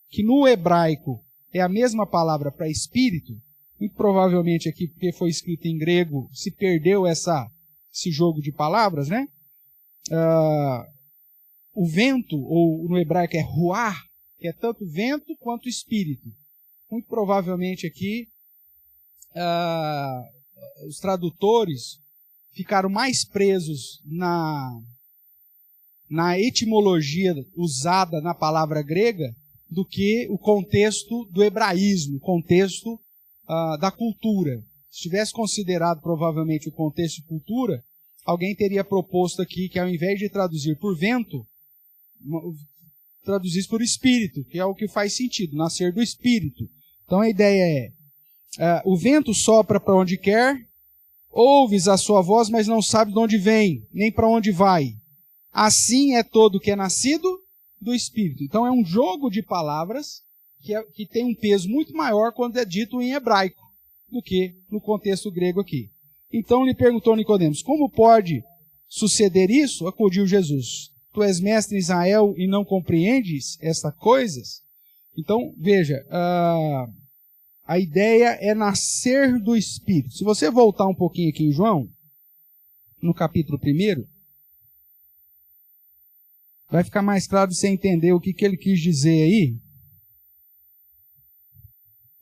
que no hebraico é a mesma palavra para espírito, muito provavelmente aqui, porque foi escrito em grego, se perdeu esse jogo de palavras, né? O vento, ou no hebraico é ruar, que é tanto vento quanto espírito. Muito provavelmente aqui, os tradutores ficaram mais presos na etimologia usada na palavra grega do que o contexto do hebraísmo, o contexto da cultura. Se tivesse considerado provavelmente o contexto de cultura, alguém teria proposto aqui que ao invés de traduzir por vento, traduzisse por espírito, que é o que faz sentido, nascer do espírito. Então a ideia o vento sopra para onde quer, ouves a sua voz, mas não sabe de onde vem, nem para onde vai. Assim é todo que é nascido do Espírito. Então é um jogo de palavras que tem um peso muito maior quando é dito em hebraico do que no contexto grego aqui. Então lhe perguntou Nicodemos, como pode suceder isso? Acudiu Jesus. Tu és mestre em Israel e não compreendes estas coisas? Então, veja, a ideia é nascer do Espírito. Se você voltar um pouquinho aqui em João, no capítulo 1, vai ficar mais claro de você entender o que ele quis dizer aí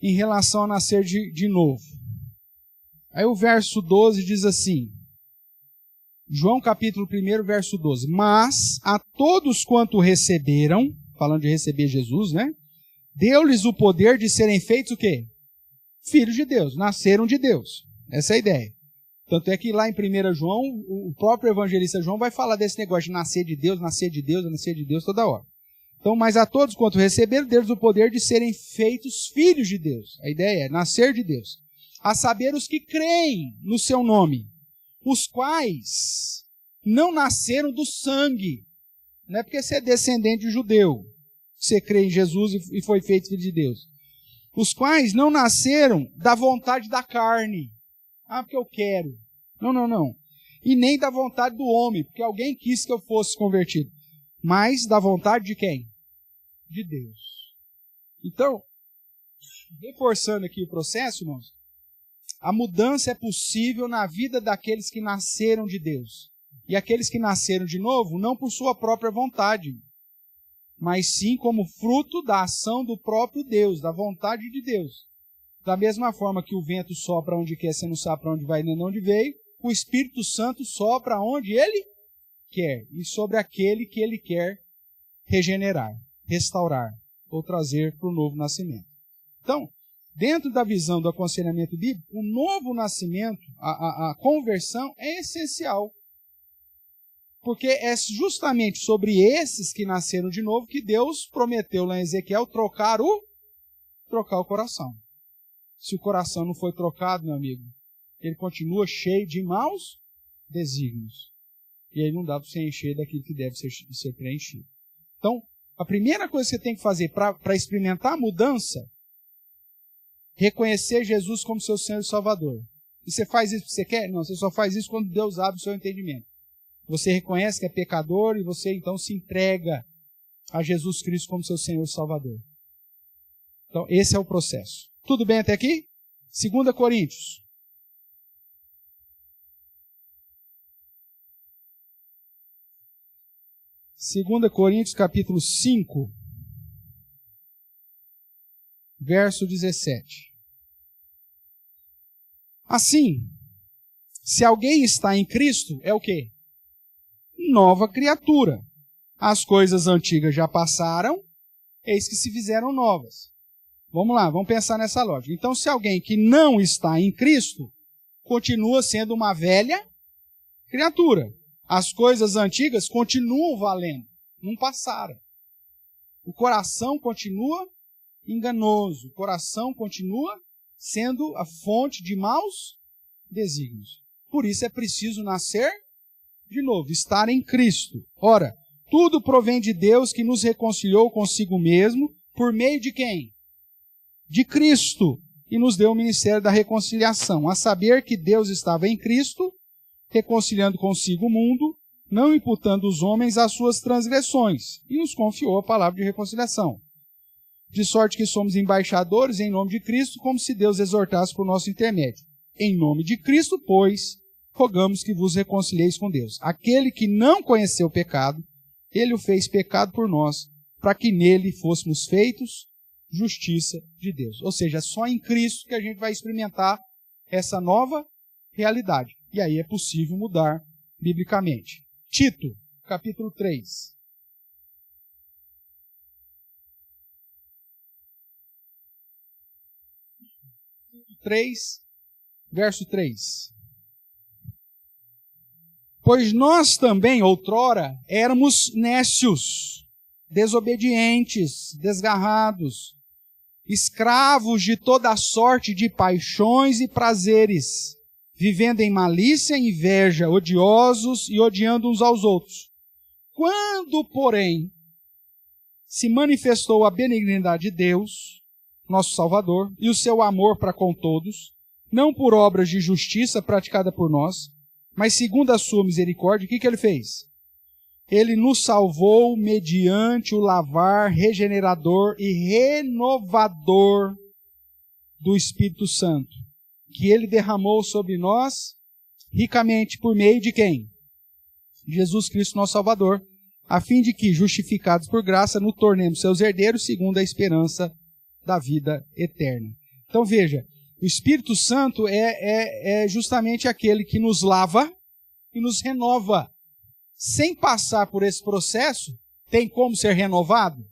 em relação a nascer de novo. Aí o verso 12 diz assim, João capítulo 1, verso 12, mas a todos quanto receberam, falando de receber Jesus, né? Deu-lhes o poder de serem feitos o quê? Filhos de Deus, nasceram de Deus. Essa é a ideia. Tanto é que lá em 1 João, o próprio evangelista João vai falar desse negócio de nascer de Deus, nascer de Deus, nascer de Deus toda hora. Então, mas a todos quanto receberam, deu-lhes o poder de serem feitos filhos de Deus. A ideia é nascer de Deus. A saber os que creem no seu nome, os quais não nasceram do sangue. Não é porque você é descendente de judeu, você crê em Jesus e foi feito filho de Deus. Os quais não nasceram da vontade da carne. Porque eu quero. Não. E nem da vontade do homem, porque alguém quis que eu fosse convertido. Mas da vontade de quem? De Deus. Então, reforçando aqui o processo, irmãos, a mudança é possível na vida daqueles que nasceram de Deus. E aqueles que nasceram de novo, não por sua própria vontade, mas sim como fruto da ação do próprio Deus, da vontade de Deus. Da mesma forma que o vento sopra onde quer, você não sabe para onde vai nem de onde veio, o Espírito Santo sopra onde ele quer, e sobre aquele que ele quer regenerar, restaurar, ou trazer para o novo nascimento. Então, dentro da visão do aconselhamento bíblico, o novo nascimento, a conversão é essencial. Porque é justamente sobre esses que nasceram de novo que Deus prometeu lá em Ezequiel trocar o coração. Se o coração não foi trocado, meu amigo, ele continua cheio de maus desígnios. E aí não dá para você encher daquilo que deve ser preenchido. Então, a primeira coisa que você tem que fazer para experimentar a mudança, reconhecer Jesus como seu Senhor e Salvador. E você faz isso porque você quer? Não, você só faz isso quando Deus abre o seu entendimento. Você reconhece que é pecador e você então se entrega a Jesus Cristo como seu Senhor e Salvador. Então, esse é o processo. Tudo bem até aqui? 2 Coríntios. 2 Coríntios capítulo 5, verso 17. Assim, se alguém está em Cristo, é o quê? Nova criatura. As coisas antigas já passaram, eis que se fizeram novas. Vamos lá, vamos pensar nessa lógica. Então, se alguém que não está em Cristo, continua sendo uma velha criatura. As coisas antigas continuam valendo, não passaram. O coração continua enganoso, o coração continua sendo a fonte de maus desígnios. Por isso é preciso nascer de novo, estar em Cristo. Ora, tudo provém de Deus que nos reconciliou consigo mesmo, por meio de quem? De Cristo, e nos deu o ministério da reconciliação, a saber que Deus estava em Cristo, reconciliando consigo o mundo, não imputando os homens as suas transgressões, e nos confiou a palavra de reconciliação. De sorte que somos embaixadores em nome de Cristo, como se Deus exortasse por nosso intermédio. Em nome de Cristo, pois, rogamos que vos reconcilieis com Deus. Aquele que não conheceu o pecado, ele o fez pecado por nós, para que nele fôssemos feitos justiça de Deus. Ou seja, é só em Cristo que a gente vai experimentar essa nova realidade. E aí é possível mudar biblicamente. Tito, capítulo 3. Verso 3. Pois nós também, outrora, éramos nécios, desobedientes, desgarrados, escravos de toda sorte de paixões e prazeres, vivendo em malícia e inveja, odiosos e odiando uns aos outros. Quando, porém, se manifestou a benignidade de Deus, nosso Salvador, e o seu amor para com todos, não por obras de justiça praticada por nós, mas segundo a sua misericórdia, o que ele fez? Ele nos salvou mediante o lavar regenerador e renovador do Espírito Santo, que ele derramou sobre nós ricamente por meio de quem? Jesus Cristo, nosso Salvador, a fim de que, justificados por graça, nos tornemos seus herdeiros segundo a esperança da vida eterna. Então veja, o Espírito Santo é justamente aquele que nos lava e nos renova. Sem passar por esse processo, tem como ser renovado?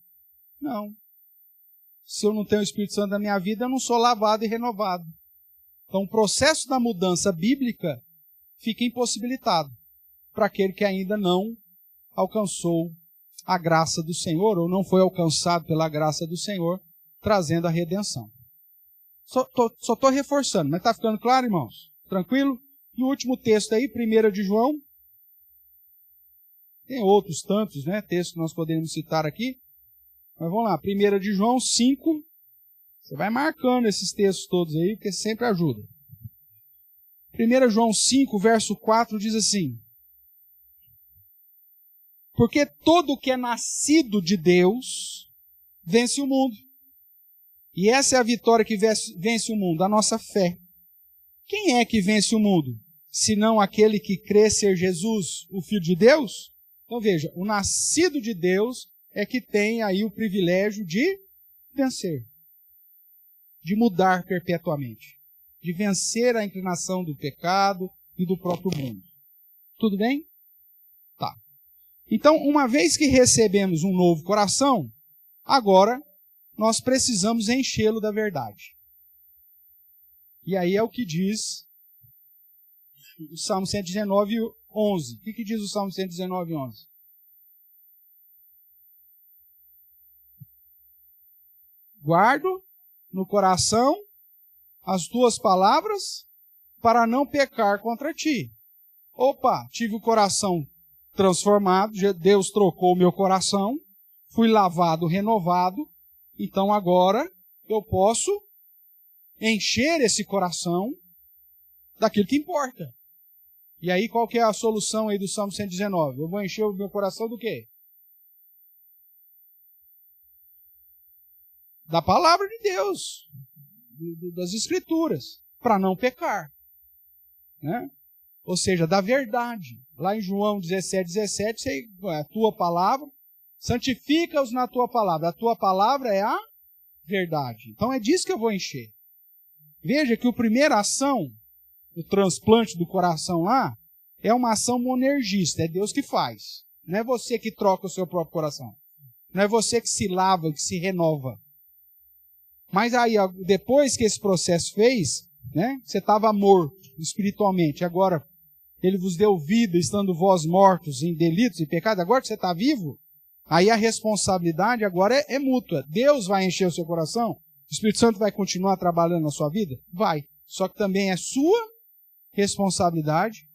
Não. Se eu não tenho o Espírito Santo na minha vida, eu não sou lavado e renovado. Então o processo da mudança bíblica fica impossibilitado para aquele que ainda não alcançou a graça do Senhor, ou não foi alcançado pela graça do Senhor, trazendo a redenção. Só estou reforçando, mas está ficando claro, irmãos? Tranquilo? E o último texto aí, 1 de João. Tem outros tantos, né, textos que nós poderíamos citar aqui. Mas vamos lá, 1 de João 5. Você vai marcando esses textos todos aí, porque sempre ajuda. 1 João 5, verso 4, diz assim: porque todo que é nascido de Deus vence o mundo. E essa é a vitória que vence o mundo, a nossa fé. Quem é que vence o mundo? Senão aquele que crê ser Jesus, o Filho de Deus? Então veja, o nascido de Deus é que tem aí o privilégio de vencer, de mudar perpetuamente, de vencer a inclinação do pecado e do próprio mundo. Tudo bem? Tá. Então, uma vez que recebemos um novo coração, agora nós precisamos enchê-lo da verdade. E aí é o que diz o Salmo 119, 11. O que diz o Salmo 119, 11? Guardo no coração as tuas palavras para não pecar contra ti. Opa, tive o coração transformado, Deus trocou o meu coração, fui lavado, renovado, então agora eu posso encher esse coração daquilo que importa. E aí qual que é a solução aí do Salmo 119? Eu vou encher o meu coração do quê? Da palavra de Deus, das Escrituras, para não pecar. Né? ou seja, da verdade. Lá em João 17:17, a tua palavra, santifica-os na tua palavra. A tua palavra é a verdade. Então é disso que eu vou encher. Veja que a primeira ação, o transplante do coração lá, é uma ação monergista, é Deus que faz. Não é você que troca o seu próprio coração. Não é você que se lava, que se renova. Mas aí, depois que esse processo fez, né, você estava morto espiritualmente, agora ele vos deu vida, estando vós mortos em delitos e pecados, agora que você está vivo, aí a responsabilidade agora é mútua. Deus vai encher o seu coração, o Espírito Santo vai continuar trabalhando na sua vida? Vai. Só que também é sua responsabilidade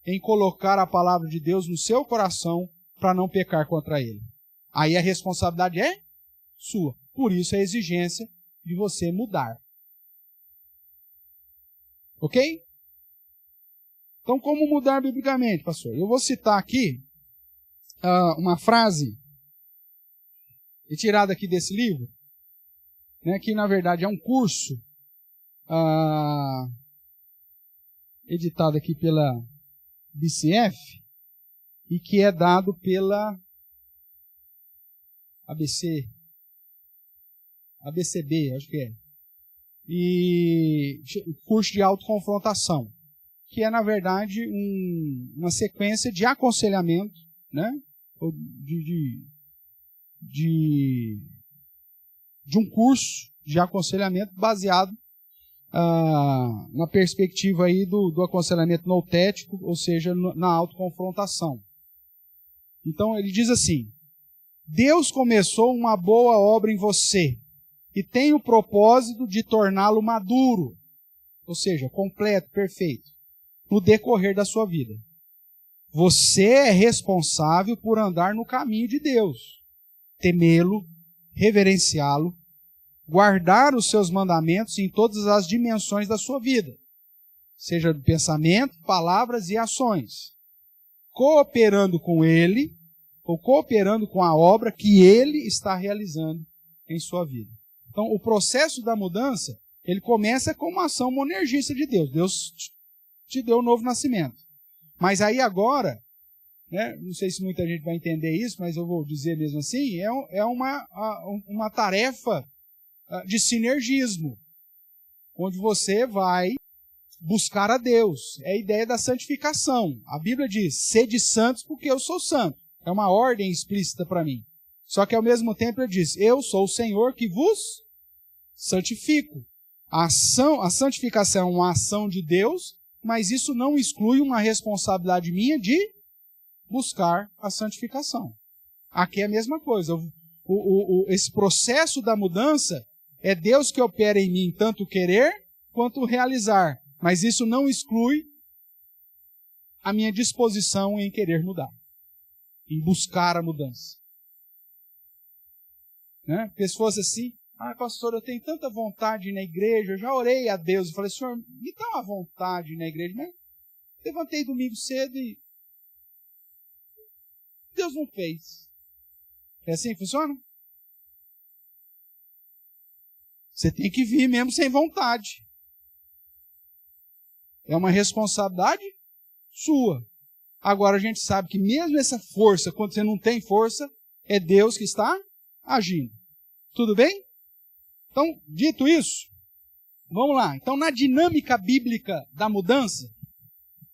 em colocar a palavra de Deus no seu coração para não pecar contra ele. Aí a responsabilidade é sua. Por isso a exigência de você mudar. Ok? Então, como mudar biblicamente, pastor? Eu vou citar aqui uma frase retirada aqui desse livro, né, que na verdade é um curso editado aqui pela BCF e que é dado pela ABCB, acho que é. E curso de autoconfrontação, que é, na verdade, uma sequência de aconselhamento, né? De um curso de aconselhamento baseado na perspectiva aí do aconselhamento noutético, ou seja, na autoconfrontação. Então, ele diz assim: Deus começou uma boa obra em você e tem o propósito de torná-lo maduro, ou seja, completo, perfeito, no decorrer da sua vida. Você é responsável por andar no caminho de Deus, temê-lo, reverenciá-lo, guardar os seus mandamentos em todas as dimensões da sua vida, seja de pensamento, palavras e ações, cooperando com ele, ou cooperando com a obra que ele está realizando em sua vida. Então, o processo da mudança, ele começa com uma ação monergista de Deus. Deus te deu um novo nascimento. Mas aí agora, né, não sei se muita gente vai entender isso, mas eu vou dizer mesmo assim, é uma tarefa de sinergismo, onde você vai buscar a Deus. É a ideia da santificação. A Bíblia diz, sede santos porque eu sou santo. É uma ordem explícita para mim. Só que ao mesmo tempo ele diz, eu sou o Senhor que vos santifico. A santificação é uma ação de Deus, mas isso não exclui uma responsabilidade minha de buscar a santificação. Aqui é a mesma coisa. Esse processo da mudança é Deus que opera em mim tanto querer quanto realizar. Mas isso não exclui a minha disposição em querer mudar, em buscar a mudança. Né? Porque se fosse assim, pastor, eu tenho tanta vontade na igreja, eu já orei a Deus, eu falei, Senhor, me dá uma vontade na igreja, mas levantei domingo cedo e Deus não fez. É assim que funciona? Você tem que vir mesmo sem vontade. É uma responsabilidade sua. Agora a gente sabe que mesmo essa força, quando você não tem força, é Deus que está agindo. Tudo bem? Então, dito isso, vamos lá. Então, na dinâmica bíblica da mudança,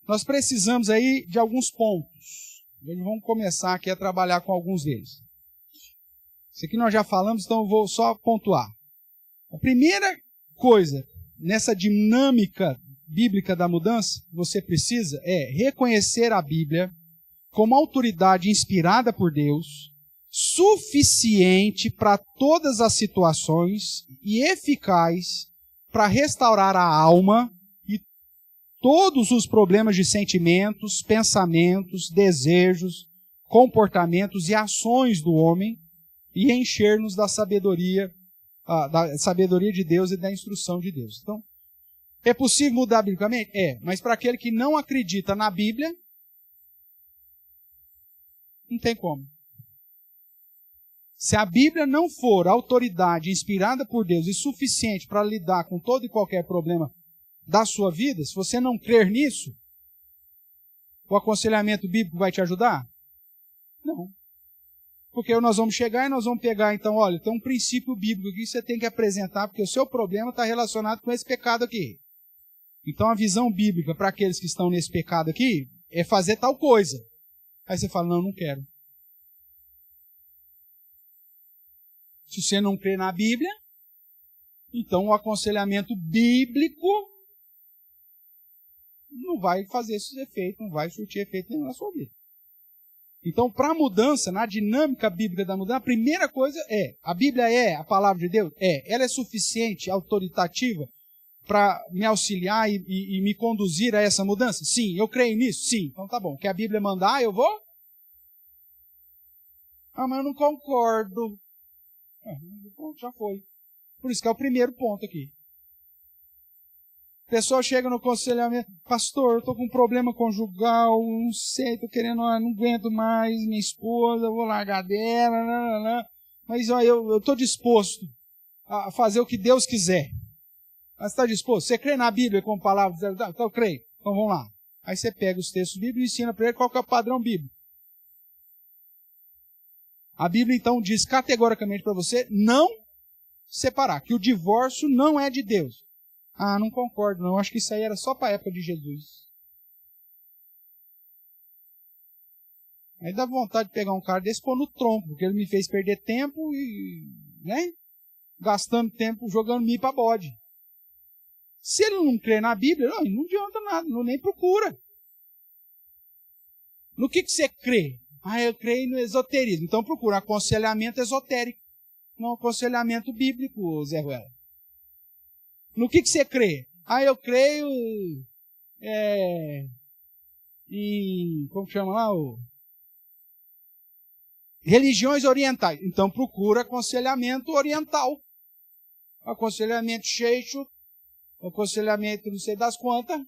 nós precisamos aí de alguns pontos. Vamos começar aqui a trabalhar com alguns deles. Isso aqui nós já falamos, então eu vou só pontuar. A primeira coisa nessa dinâmica bíblica da mudança que você precisa é reconhecer a Bíblia como autoridade inspirada por Deus, suficiente para todas as situações e eficaz para restaurar a alma e todos os problemas de sentimentos, pensamentos, desejos, comportamentos e ações do homem e encher-nos da sabedoria de Deus e da instrução de Deus. Então, é possível mudar biblicamente? É, mas para aquele que não acredita na Bíblia, não tem como. Se a Bíblia não for autoridade inspirada por Deus e suficiente para lidar com todo e qualquer problema da sua vida, se você não crer nisso, O aconselhamento bíblico vai te ajudar? Não. Porque nós vamos chegar e nós vamos pegar, então, olha, tem um princípio bíblico aqui que você tem que apresentar, porque o seu problema está relacionado com esse pecado aqui. Então, a visão bíblica para aqueles que estão nesse pecado aqui é fazer tal coisa. Aí você fala, não quero. Se você não crê na Bíblia, então o aconselhamento bíblico não vai fazer esse efeito, não vai surtir efeito nenhum na sua vida. Então, para a mudança, na dinâmica bíblica da mudança, a primeira coisa é, a Bíblia é a palavra de Deus? É. Ela é suficiente, autoritativa, para me auxiliar e me conduzir a essa mudança? Sim. Eu creio nisso? Sim. Então tá bom. Quer a Bíblia mandar, eu vou? Ah, mas eu não concordo. Já foi. Por isso que é o primeiro ponto aqui. A pessoa chega no aconselhamento, pastor, eu estou com um problema conjugal, não sei, estou querendo, não aguento mais minha esposa, vou largar dela, mas ó, eu estou disposto a fazer o que Deus quiser. Mas está disposto? Você crê na Bíblia como palavra? Então eu creio. Então vamos lá. Aí você pega os textos bíblicos e ensina para ele qual que é o padrão bíblico. A Bíblia então diz categoricamente para você não separar, que o divórcio não é de Deus. Ah, não concordo, não. Acho que isso aí era só para a época de Jesus. Aí dá vontade de pegar um cara desse e pôr no tronco, porque ele me fez perder tempo e, né? Gastando tempo jogando milho para bode. Se ele não crê na Bíblia, não adianta nada, nem procura. No que você crê? Ah, eu creio no esoterismo. Então procura aconselhamento esotérico, não aconselhamento bíblico, Zé Ruela. No que você crê? Ah, eu creio em, como chama lá? Religiões orientais. Então procura aconselhamento oriental. Aconselhamento Sheixo, aconselhamento não sei das quantas.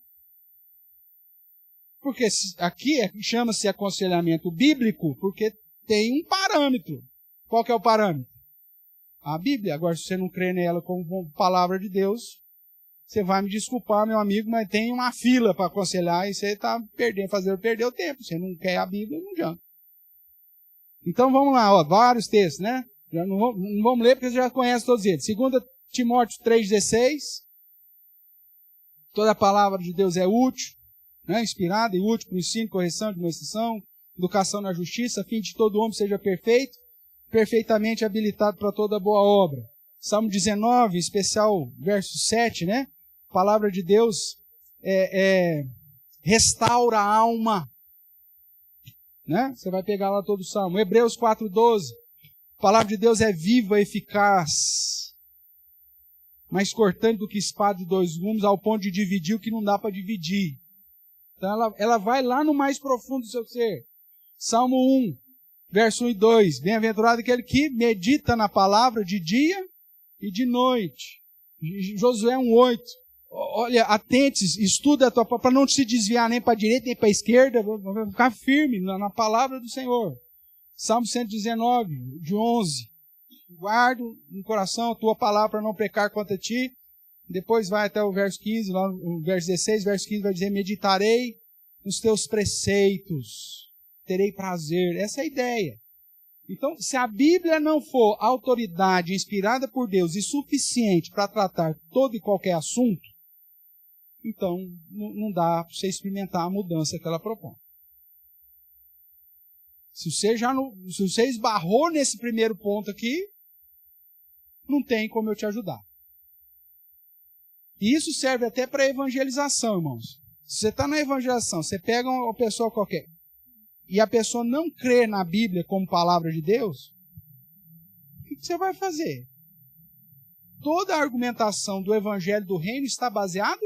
Porque aqui chama-se aconselhamento bíblico porque tem um parâmetro. Qual que é o parâmetro? A Bíblia. Agora, se você não crê nela como palavra de Deus, você vai me desculpar, meu amigo, mas tem uma fila para aconselhar e você está fazendo perder o tempo. Você não quer a Bíblia, não adianta. Então, vamos lá, ó, vários textos, né? Já não vamos ler porque você já conhece todos eles. 2 Timóteo 3,16. Toda a palavra de Deus é útil, né? Inspirada e útil para o ensino, correção, administração, educação na justiça, a fim de que todo homem seja perfeito, perfeitamente habilitado para toda boa obra. Salmo 19, em especial verso 7, né? A palavra de Deus restaura a alma. Né? Você vai pegar lá todo o Salmo. Hebreus 4,12. A palavra de Deus é viva, eficaz, mais cortante do que espada de 2 gumes, ao ponto de dividir o que não dá para dividir. Então ela vai lá no mais profundo do seu ser. Salmo 1, verso 1 e 2. Bem-aventurado aquele que medita na palavra de dia e de noite. Josué 1,8. Olha, atente, estuda a tua palavra, para não se desviar nem para a direita nem para a esquerda, ficar firme na palavra do Senhor. Salmo 119, de 11. Guardo no coração a tua palavra para não pecar contra ti. Depois vai até o verso 15, lá no verso 16, verso 15 vai dizer, meditarei nos teus preceitos, terei prazer. Essa é a ideia. Então, se a Bíblia não for autoridade inspirada por Deus e suficiente para tratar todo e qualquer assunto, então não dá para você experimentar a mudança que ela propõe. Se você esbarrou nesse primeiro ponto aqui, não tem como eu te ajudar. E isso serve até para evangelização, irmãos. Se você está na evangelização, você pega uma pessoa qualquer e a pessoa não crê na Bíblia como palavra de Deus, o que você vai fazer? Toda a argumentação do evangelho do reino está baseada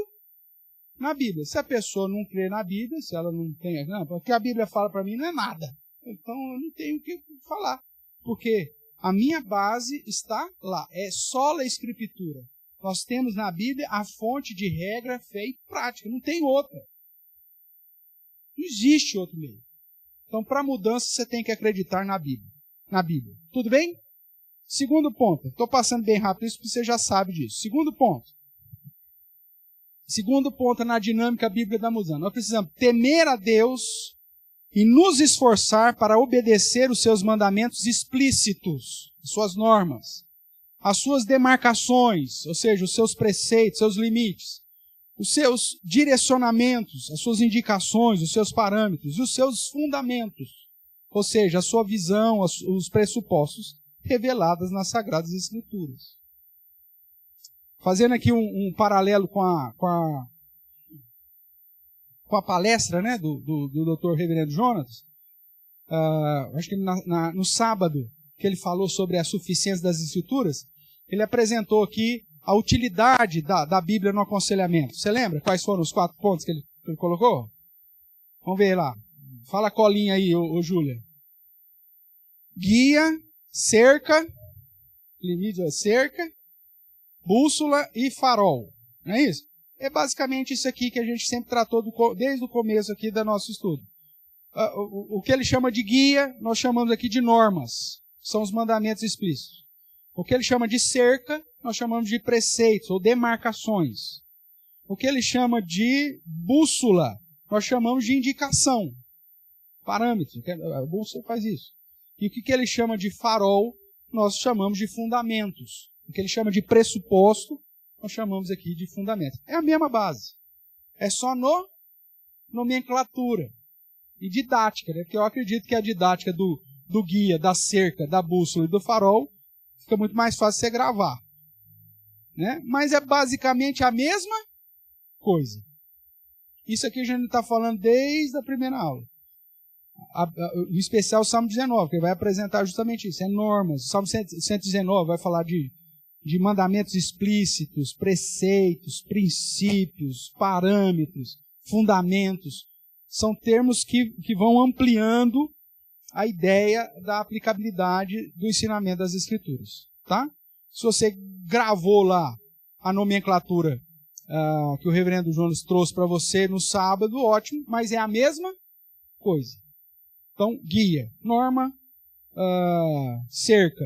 na Bíblia. Se a pessoa não crê na Bíblia, se ela não tem... Não, o que a Bíblia fala para mim não é nada. Então eu não tenho o que falar. Porque a minha base está lá. É sola escritura. Nós temos na Bíblia a fonte de regra, fé e prática. Não tem outra. Não existe outro meio. Então, para mudança, você tem que acreditar na Bíblia. Tudo bem? Segundo ponto. Estou passando bem rápido isso porque você já sabe disso. Segundo ponto. segundo ponto na dinâmica bíblica da mudança. Nós precisamos temer a Deus e nos esforçar para obedecer os seus mandamentos explícitos, suas normas, as suas demarcações, ou seja, os seus preceitos, seus limites, os seus direcionamentos, as suas indicações, os seus parâmetros e os seus fundamentos, ou seja, a sua visão, os pressupostos revelados nas Sagradas Escrituras. Fazendo aqui um paralelo com a palestra, né, do Dr. Reverendo Jonas, acho que no sábado, que ele falou sobre a suficiência das Escrituras, ele apresentou aqui a utilidade da Bíblia no aconselhamento. Você lembra quais foram os 4 pontos que ele colocou? Vamos ver lá. Fala a colinha aí, ô Júlia. Guia, cerca, limite, cerca, bússola e farol. Não é isso? É basicamente isso aqui que a gente sempre tratou desde o começo aqui do nosso estudo. O que ele chama de guia, nós chamamos aqui de normas. São os mandamentos explícitos. O que ele chama de cerca, nós chamamos de preceitos ou demarcações. O que ele chama de bússola, nós chamamos de indicação. Parâmetro. A bússola faz isso. E o que ele chama de farol, nós chamamos de fundamentos. O que ele chama de pressuposto, nós chamamos aqui de fundamento. É a mesma base. É só nomenclatura e didática, né? Porque eu acredito que a didática do guia, da cerca, da bússola e do farol fica muito mais fácil você gravar. Né? Mas é basicamente a mesma coisa. Isso aqui a gente está falando desde a primeira aula. Em especial o Salmo 19, que ele vai apresentar justamente isso. É normas. O Salmo 119 vai falar de mandamentos explícitos, preceitos, princípios, parâmetros, fundamentos. São termos que vão ampliando a ideia da aplicabilidade do ensinamento das Escrituras. Tá? Se você gravou lá a nomenclatura que o reverendo Jonas trouxe para você no sábado, ótimo, mas é a mesma coisa. Então, guia, norma, cerca,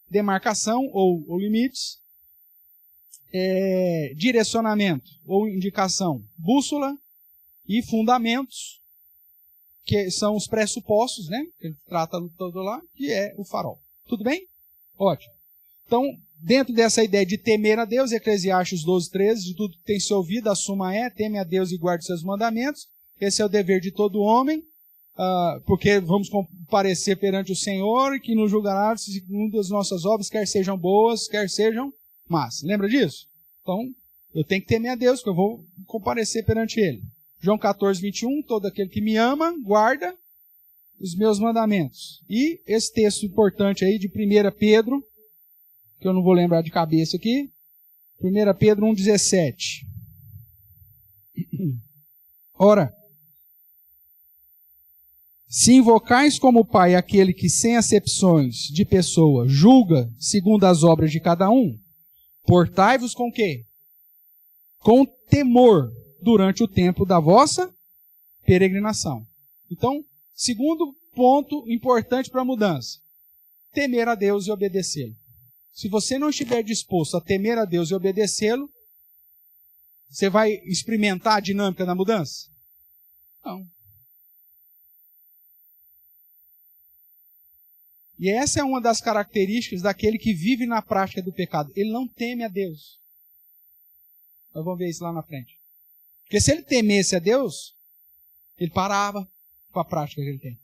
demarcação ou limites, direcionamento ou indicação, bússola e fundamentos, que são os pressupostos, né? Que ele trata todo lá, que é o farol. Tudo bem? Ótimo. Então, dentro dessa ideia de temer a Deus, Eclesiastes 12:13, de tudo que tem se ouvido, a suma teme a Deus e guarde seus mandamentos. Esse é o dever de todo homem, porque vamos comparecer perante o Senhor, que nos julgará segundo as nossas obras, quer sejam boas, quer sejam más. Lembra disso? Então, eu tenho que temer a Deus, porque eu vou comparecer perante Ele. João 14:21, todo aquele que me ama, guarda os meus mandamentos. E esse texto importante aí de 1 Pedro, que eu não vou lembrar de cabeça aqui, 1 Pedro 1:17. Ora, se invocais como Pai aquele que, sem acepções de pessoa, julga segundo as obras de cada um, portai-vos com quê? Com temor durante o tempo da vossa peregrinação. Então, segundo ponto importante para a mudança, temer a Deus e obedecê-lo. Se você não estiver disposto a temer a Deus e obedecê-lo, você vai experimentar a dinâmica da mudança? Não. E essa é uma das características daquele que vive na prática do pecado. Ele não teme a Deus. Nós vamos ver isso lá na frente. Porque se ele temesse a Deus, ele parava com a prática que ele tem.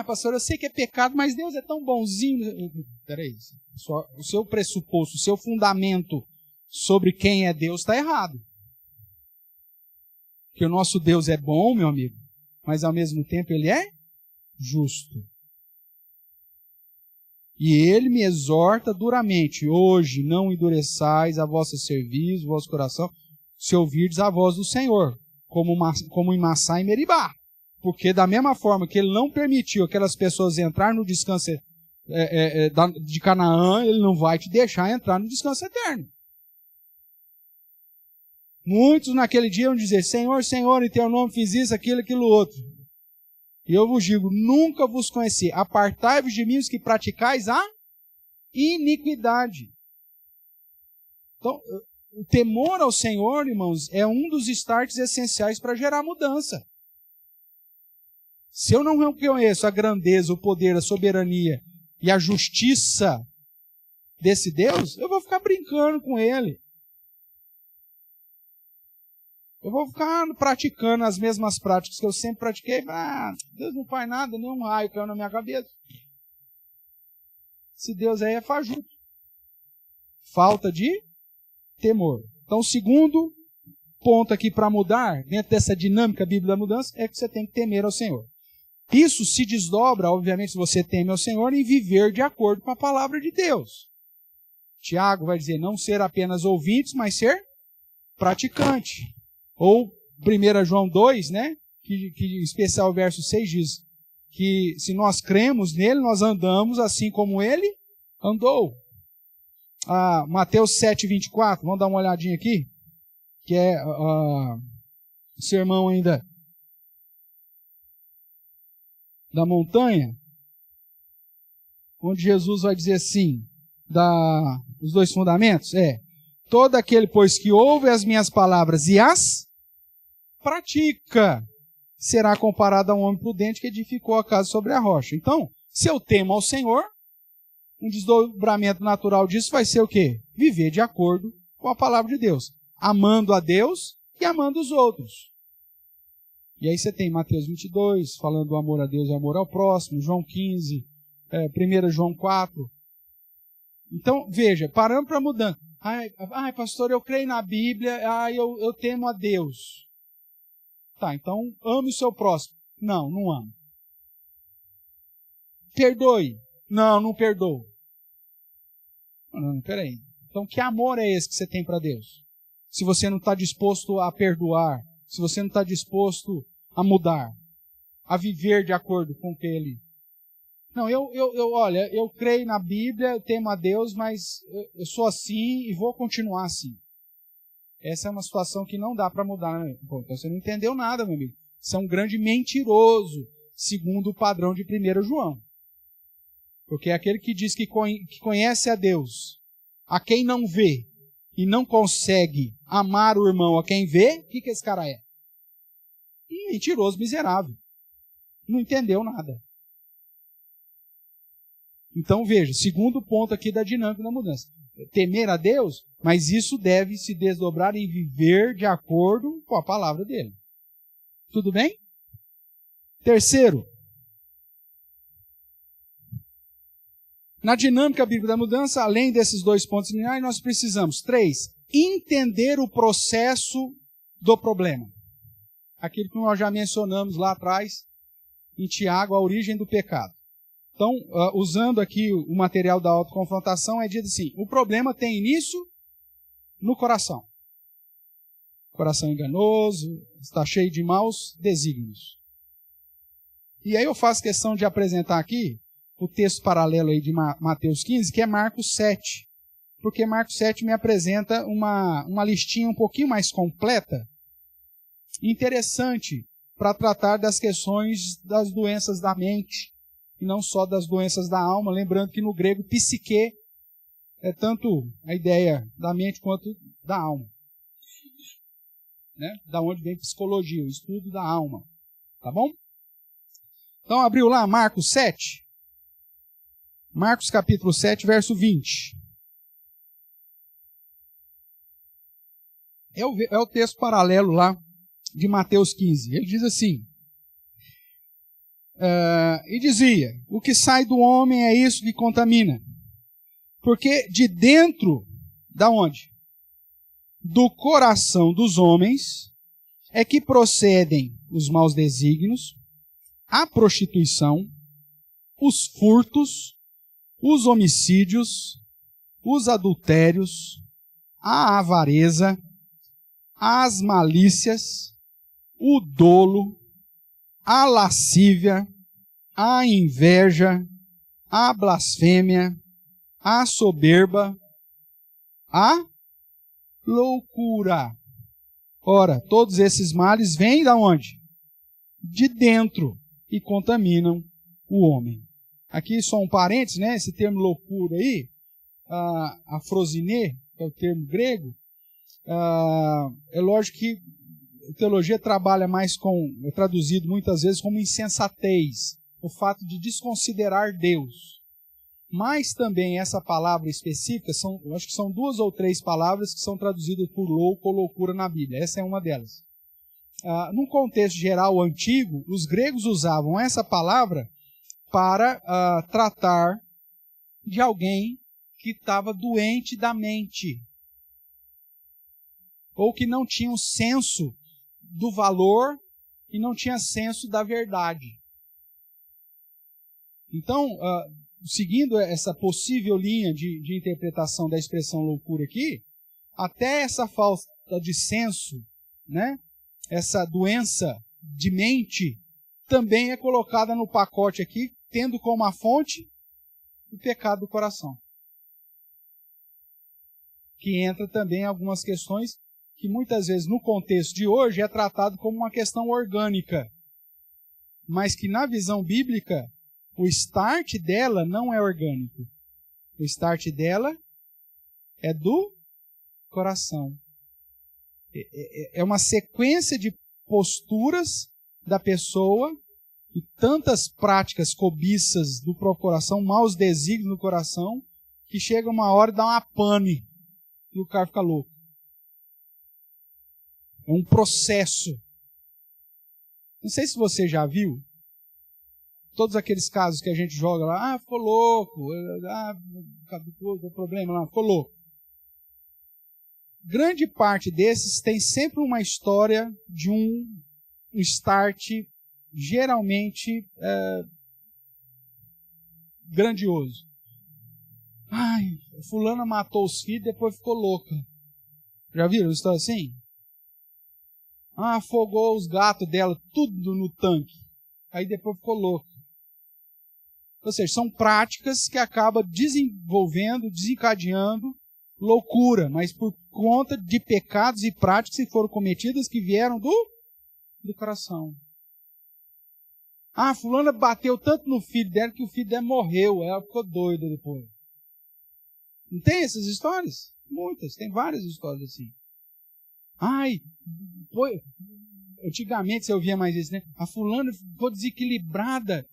Pastor, eu sei que é pecado, mas Deus é tão bonzinho. Peraí, o seu pressuposto, o seu fundamento sobre quem é Deus está errado. Porque o nosso Deus é bom, meu amigo, mas ao mesmo tempo ele é justo. E ele me exorta duramente, hoje não endureçais a vossa cerviz, o vosso coração, se ouvirdes a voz do Senhor, como em Massá e Meribá. Porque da mesma forma que ele não permitiu aquelas pessoas entrar no descanso de Canaã, ele não vai te deixar entrar no descanso eterno. Muitos naquele dia vão dizer, Senhor, Senhor, em teu nome fiz isso, aquilo outro. E eu vos digo, nunca vos conheci. Apartai-vos de mim os que praticais a iniquidade. Então, o temor ao Senhor, irmãos, é um dos starts essenciais para gerar mudança. Se eu não reconheço a grandeza, o poder, a soberania e a justiça desse Deus, eu vou ficar brincando com ele. Eu vou ficar praticando as mesmas práticas que eu sempre pratiquei. Deus não faz nada, nenhum raio caiu na minha cabeça. Esse Deus aí é fajuto. Falta de temor. Então, o segundo ponto aqui para mudar, dentro dessa dinâmica bíblica da mudança, é que você tem que temer ao Senhor. Isso se desdobra, obviamente, se você teme ao Senhor, em viver de acordo com a palavra de Deus. Tiago vai dizer, não ser apenas ouvintes, mas ser praticante. Ou 1 João 2, né, que em especial o verso 6 diz que se nós cremos nele, nós andamos assim como ele andou. Mateus 7,24, vamos dar uma olhadinha aqui, que é o sermão ainda da montanha, onde Jesus vai dizer assim, os dois fundamentos, todo aquele, pois, que ouve as minhas palavras e as pratica, será comparado a um homem prudente que edificou a casa sobre a rocha. Então, se eu temo ao Senhor, um desdobramento natural disso vai ser o quê? Viver de acordo com a palavra de Deus, amando a Deus e amando os outros. E aí você tem Mateus 22, falando do amor a Deus e amor ao próximo, João 15, 1 João 4. Então, veja, parando para mudar. Ai, pastor, eu creio na Bíblia, eu temo a Deus. Tá, então ame o seu próximo. Não, não amo. Perdoe. Não perdoo. Não, peraí. Então que amor é esse que você tem para Deus? Se você não está disposto a perdoar, se você não está disposto a mudar, a viver de acordo com o que Ele... Não, olha, eu creio na Bíblia, eu temo a Deus, mas eu sou assim e vou continuar assim. Essa é uma situação que não dá para mudar. Bom, então você não entendeu nada, meu amigo. Você é um grande mentiroso, segundo o padrão de 1 João. Porque é aquele que diz que conhece a Deus, a quem não vê, e não consegue amar o irmão a quem vê, o que esse cara é? Mentiroso, miserável. Não entendeu nada. Então veja, segundo ponto aqui da dinâmica da mudança. Temer a Deus, mas isso deve se desdobrar em viver de acordo com a palavra dele. Tudo bem? Terceiro, na dinâmica bíblica da mudança, além desses dois pontos iniciais, nós precisamos, 3, entender o processo do problema. Aquilo que nós já mencionamos lá atrás, em Tiago, a origem do pecado. Então, usando aqui o material da autoconfrontação, é dito assim, o problema tem início no coração. Coração enganoso, está cheio de maus desígnios. E aí eu faço questão de apresentar aqui o texto paralelo aí de Mateus 15, que é Marcos 7. Porque Marcos 7 me apresenta uma listinha um pouquinho mais completa, interessante, para tratar das questões das doenças da mente, e não só das doenças da alma, lembrando que no grego psique é tanto a ideia da mente quanto da alma. Né? Da onde vem psicologia, o estudo da alma. Tá bom? Então abriu lá Marcos 7. Marcos capítulo 7, verso 20. É o texto paralelo lá de Mateus 15. Ele diz assim, e dizia, o que sai do homem é isso que contamina. Porque de dentro, da onde? Do coração dos homens é que procedem os maus desígnios, a prostituição, os furtos, os homicídios, os adultérios, a avareza, as malícias, o dolo, a lascívia, a inveja, a blasfêmia, a soberba, a loucura. Ora, todos esses males vêm da onde? De dentro e contaminam o homem. Aqui só um parênteses, né? Esse termo loucura aí, afrosiné, que é o termo grego, É lógico que a teologia trabalha mais é traduzido muitas vezes como insensatez, o fato de desconsiderar Deus. Mas também essa palavra específica, eu acho que são 2 ou 3 palavras que são traduzidas por louco ou loucura na Bíblia. Essa é uma delas. Num contexto geral antigo, os gregos usavam essa palavra para tratar de alguém que estava doente da mente, ou que não tinha um senso do valor e não tinha senso da verdade. Então, seguindo essa possível linha de interpretação da expressão loucura aqui, até essa falta de senso, né, essa doença de mente, também é colocada no pacote aqui, tendo como a fonte o pecado do coração. Que entra também em algumas questões que muitas vezes no contexto de hoje é tratado como uma questão orgânica, mas que na visão bíblica o start dela não é orgânico. O start dela é do coração. É uma sequência de posturas da pessoa e tantas práticas cobiças do próprio coração, maus desígnios no coração, que chega uma hora e dá uma pane e o cara fica louco. É um processo. Não sei se você já viu todos aqueles casos que a gente joga lá, ficou louco, deu problema lá, ficou louco. Grande parte desses tem sempre uma história de um start geralmente grandioso. Fulana matou os filhos e depois ficou louca. Já viram uma história assim? Afogou os gatos dela tudo no tanque. Aí depois ficou louca. Ou seja, são práticas que acabam desencadeando loucura, mas por conta de pecados e práticas que foram cometidas que vieram do coração. Fulana bateu tanto no filho dela que o filho dela morreu, ela ficou doida depois. Não tem essas histórias? Muitas, tem várias histórias assim. Antigamente você ouvia mais isso, né? A fulana ficou desequilibrada,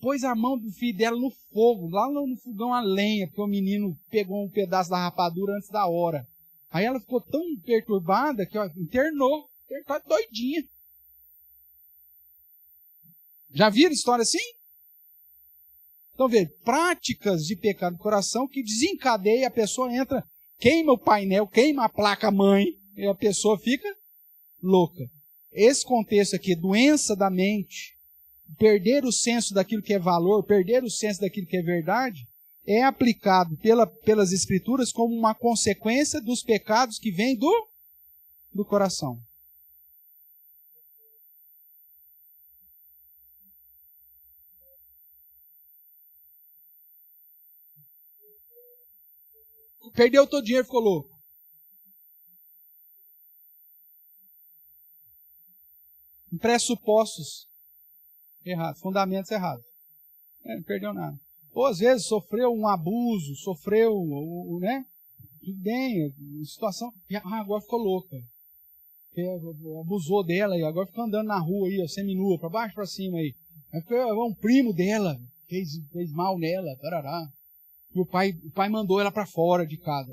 pôs a mão do filho dela no fogo, lá no fogão a lenha, porque o menino pegou um pedaço da rapadura antes da hora. Aí ela ficou tão perturbada que internou doidinha. Já viram história assim? Então, práticas de pecado do coração que desencadeia, a pessoa entra, queima o painel, queima a placa-mãe, e a pessoa fica louca. Esse contexto aqui, doença da mente, perder o senso daquilo que é valor, perder o senso daquilo que é verdade, é aplicado pelas Escrituras como uma consequência dos pecados que vêm do coração. Perdeu todo o dinheiro e ficou louco. Pressupostos errados, fundamentos errados. Não perdeu nada. Ou às vezes sofreu um abuso, né? Tudo bem, situação. Agora ficou louca. Abusou dela e agora fica andando na rua aí, seminua, para baixo, para cima aí. Um primo dela fez mal nela, tarará. E o pai mandou ela para fora de casa.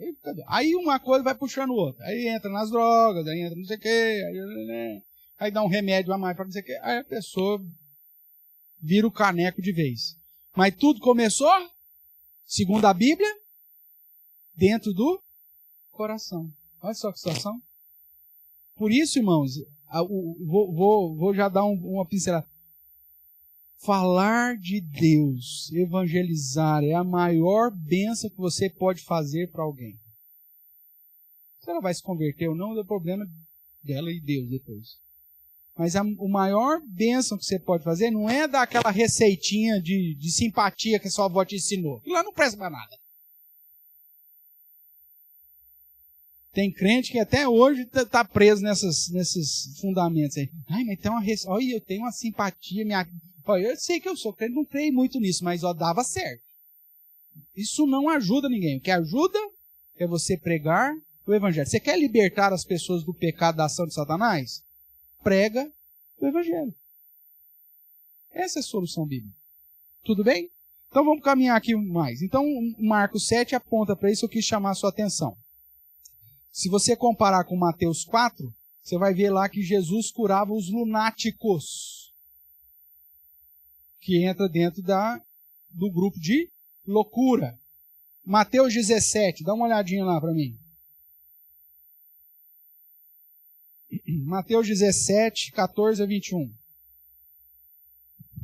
Aí uma coisa vai puxando outra. Aí entra nas drogas, aí entra não sei o quê, aí dá um remédio a mais para não sei o quê. Aí a pessoa vira o caneco de vez. Mas tudo começou, segundo a Bíblia, dentro do coração. Olha só que situação. Por isso, irmãos, vou já dar uma pincelada. Falar de Deus, evangelizar, é a maior bênção que você pode fazer para alguém. Se ela vai se converter ou não, é o problema dela e Deus depois. Mas a maior bênção que você pode fazer não é dar aquela receitinha de simpatia que a sua avó te ensinou. E lá não presta para nada. Tem crente que até hoje está preso nesses fundamentos aí. Mas tem olha, eu tenho uma simpatia. Olha, eu sei que eu sou crente, não creio muito nisso, mas dava certo. Isso não ajuda ninguém. O que ajuda é você pregar o Evangelho. Você quer libertar as pessoas do pecado da ação de Satanás? Prega o Evangelho. Essa é a solução bíblica. Tudo bem? Então vamos caminhar aqui mais. Então Marcos 7 aponta para isso, eu quis chamar a sua atenção. Se você comparar com Mateus 4, você vai ver lá que Jesus curava os lunáticos, que entra dentro do grupo de loucura. Mateus 17, dá uma olhadinha lá para mim. Mateus 17, 14 a 21.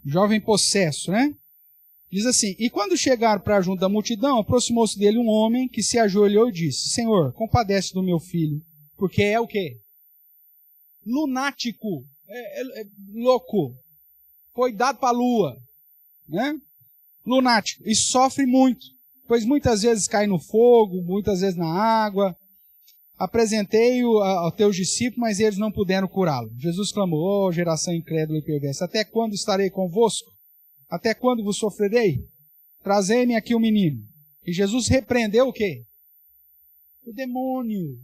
Jovem possesso, né? Diz assim: E quando chegaram para junto da multidão, aproximou-se dele um homem que se ajoelhou e disse: Senhor, compadece do meu filho, porque é o quê? Lunático, louco, foi dado para a lua, né? Lunático, e sofre muito, pois muitas vezes cai no fogo, muitas vezes na água. Apresentei-o aos teus discípulos, mas eles não puderam curá-lo. Jesus clamou: geração incrédula e perversa, até quando estarei convosco? Até quando vos sofrerei? Trazei-me aqui o menino. E Jesus repreendeu o quê? O demônio.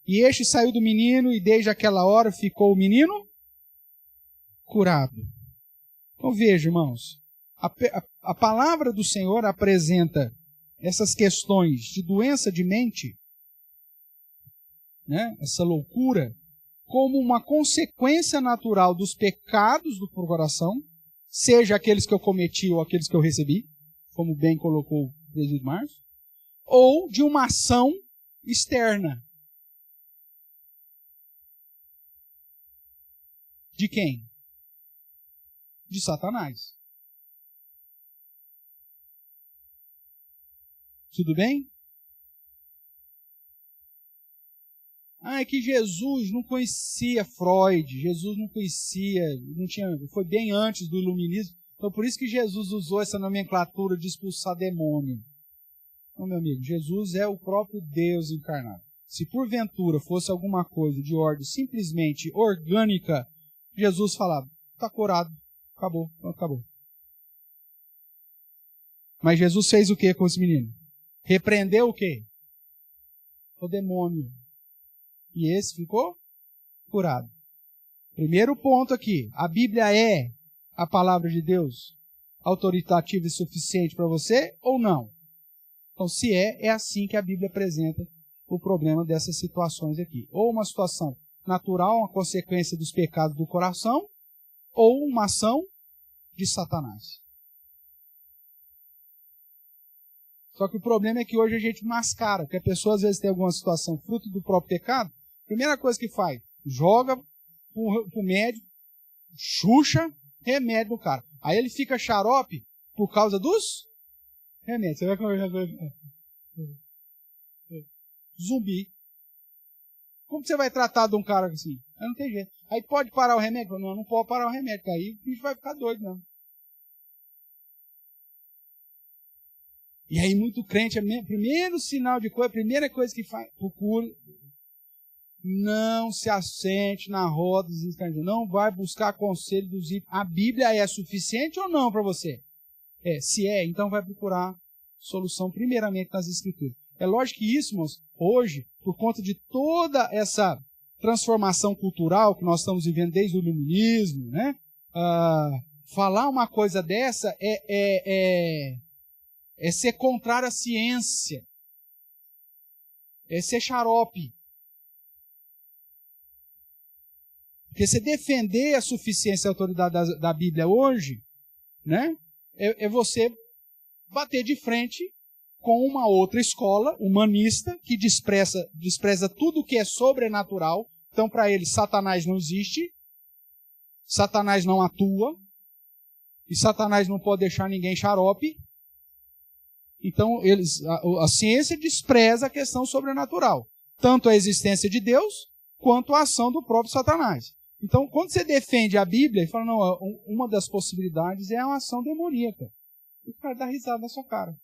E este saiu do menino, e desde aquela hora ficou o menino curado. Então veja, irmãos, a palavra do Senhor apresenta essas questões de doença de mente, né, essa loucura, como uma consequência natural dos pecados do coração, seja aqueles que eu cometi ou aqueles que eu recebi, como bem colocou o presbítero Márcio, ou de uma ação externa. De quem? De Satanás. Tudo bem? É que Jesus não conhecia Freud, Jesus não conhecia, foi bem antes do iluminismo, então por isso que Jesus usou essa nomenclatura de expulsar demônio. Não, meu amigo, Jesus é o próprio Deus encarnado. Se porventura fosse alguma coisa de ordem simplesmente orgânica, Jesus falava: está curado, acabou. Mas Jesus fez o que com esse menino? Repreendeu o quê? O demônio. E esse ficou curado. Primeiro ponto aqui: a Bíblia é a palavra de Deus autoritativa e suficiente para você ou não? Então, se é assim que a Bíblia apresenta o problema dessas situações aqui. Ou uma situação natural, uma consequência dos pecados do coração, ou uma ação de Satanás. Só que o problema é que hoje a gente mascara, porque a pessoa às vezes tem alguma situação fruto do próprio pecado, a primeira coisa que faz, joga pro médico, chucha remédio no cara. Aí ele fica xarope por causa dos remédios. Você vai conversar com ele. Zumbi. Como que você vai tratar de um cara assim? Aí não tem jeito. Aí pode parar o remédio? Não pode parar o remédio, porque aí o bicho vai ficar doido mesmo. E aí muito crente, primeiro sinal de coisa, a primeira coisa que faz, procure, não se assente na roda dos estrangeiros, não vai buscar conselho dos ímpios. A Bíblia é suficiente ou não para você? Se então vai procurar solução primeiramente nas Escrituras. É lógico que isso, irmãos, hoje, por conta de toda essa transformação cultural que nós estamos vivendo desde o iluminismo, né? Falar uma coisa dessa é ser contrário à ciência. É ser xarope. Porque se defender a suficiência e a autoridade da Bíblia hoje, né, é você bater de frente com uma outra escola humanista que despreza tudo que é sobrenatural. Então, para eles, Satanás não existe, Satanás não atua, e Satanás não pode deixar ninguém xarope. Então, a ciência despreza a questão sobrenatural, tanto a existência de Deus, quanto a ação do próprio Satanás. Então, quando você defende a Bíblia e fala, não, uma das possibilidades é uma ação demoníaca, o cara dá risada na sua cara.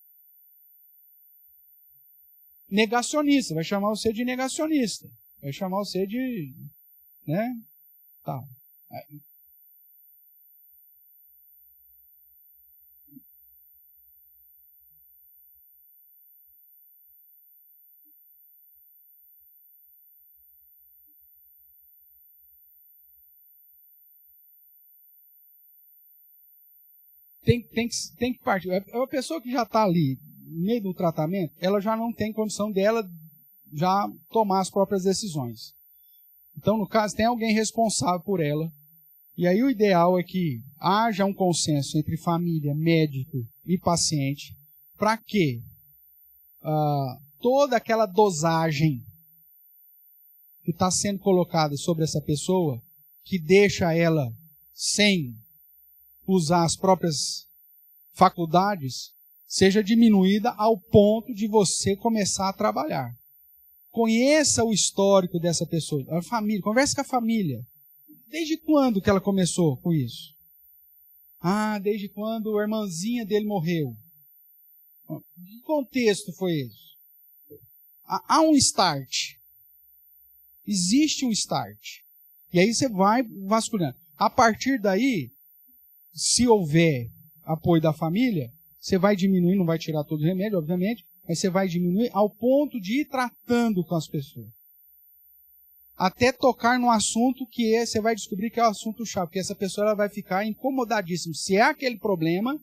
Negacionista, vai chamar você de negacionista, vai chamar você de, né, tal. tem que partir. A pessoa que já está ali, no meio do tratamento, ela já não tem condição dela já tomar as próprias decisões. Então, no caso, tem alguém responsável por ela. E aí o ideal é que haja um consenso entre família, médico e paciente para que toda aquela dosagem que está sendo colocada sobre essa pessoa, que deixa ela sem usar as próprias faculdades, seja diminuída ao ponto de você começar a trabalhar. Conheça o histórico dessa pessoa, a família, converse com a família. Desde quando que ela começou com isso? Desde quando a irmãzinha dele morreu. Que contexto foi esse? Há um start. Existe um start. E aí você vai vasculhando. A partir daí, se houver apoio da família, você vai diminuir, não vai tirar todo o remédio, obviamente, mas você vai diminuir ao ponto de ir tratando com as pessoas. Até tocar no assunto que você vai descobrir que é o assunto chave, porque essa pessoa ela vai ficar incomodadíssima. Se é aquele problema,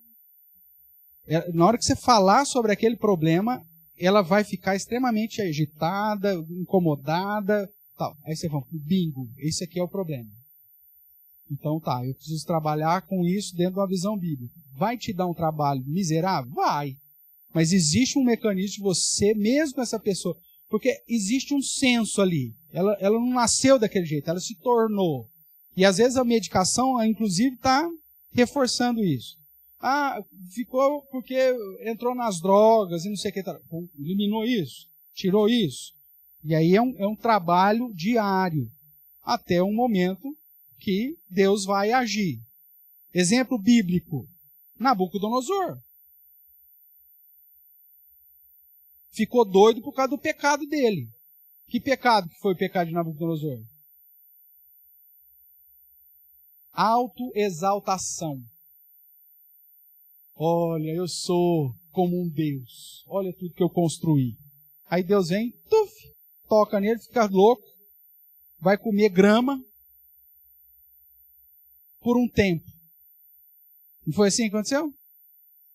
na hora que você falar sobre aquele problema, ela vai ficar extremamente agitada, incomodada, tal. Aí você fala, bingo, esse aqui é o problema. Então eu preciso trabalhar com isso dentro de uma visão bíblica. Vai te dar um trabalho miserável? Vai. Mas existe um mecanismo de você, mesmo essa pessoa, porque existe um senso ali. Ela não nasceu daquele jeito, ela se tornou. E às vezes a medicação, inclusive, está reforçando isso. Ficou porque entrou nas drogas e não sei o que. Eliminou isso, tirou isso. E aí é um trabalho diário, até um momento que Deus vai agir. Exemplo bíblico, Nabucodonosor. Ficou doido por causa do pecado dele. Que pecado que foi o pecado de Nabucodonosor? Autoexaltação. Olha, eu sou como um Deus. Olha tudo que eu construí. Aí Deus vem, toca nele, fica louco, vai comer grama por um tempo. Não foi assim que aconteceu?